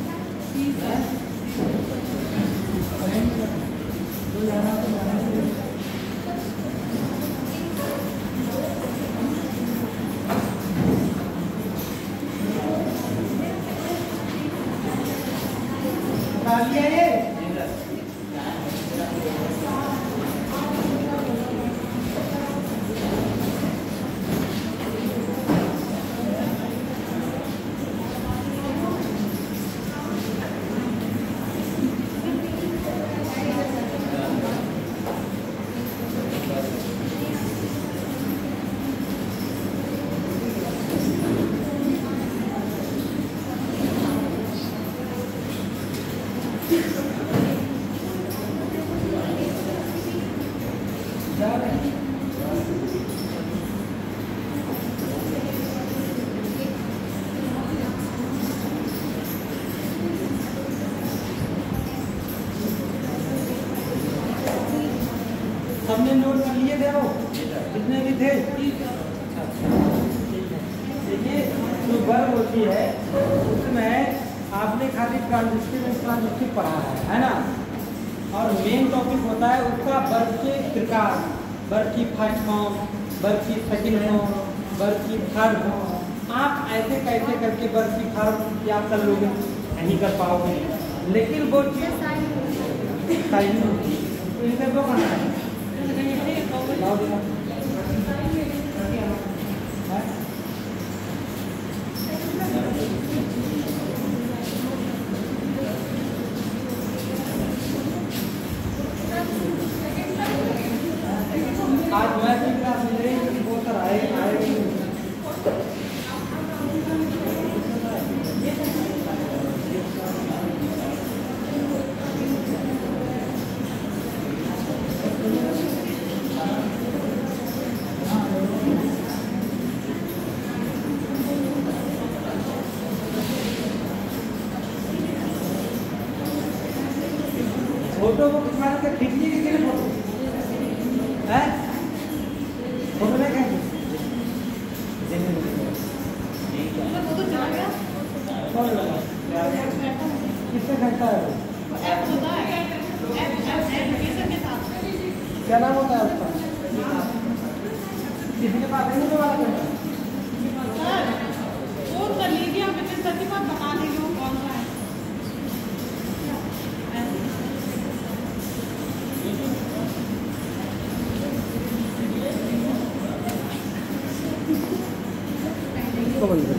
सबने नोट कर लिए थे वो कितने भी थे? देखिए जो वर्ब होती है उसमें आपने खाली ट्रांजिटिव पढ़ा है ना, और मेन टॉपिक होता है उसका वर्ब के प्रकार, वर्ब की फर्स्ट फॉर्म, वर्ब की सेकंड फॉर्म, वर्ब की थर्ड फॉर्म। आप ऐसे कैसे करके वर्ब की फॉर्म याद कर लोगे? नहीं कर पाओगे। लेकिन वो चीज़ सही होती है तो इसे वो करना है। आज मैं भी क्लास ले रही हूँ, बहुत सारा आए फोटो को कितना के खींचने के लिए फोटो है, फोटो नहीं खींच वो तो चला गया। कौन लगा किससे खींचता है? ऐप होता है, एप्लीकेशन के साथ। क्या नाम होता है उसका? किसी के पास नहीं वाला करता? सर फोन कर लीजिए, आप इतने सच बात बता देंगे वो कौन सा है। तो बंद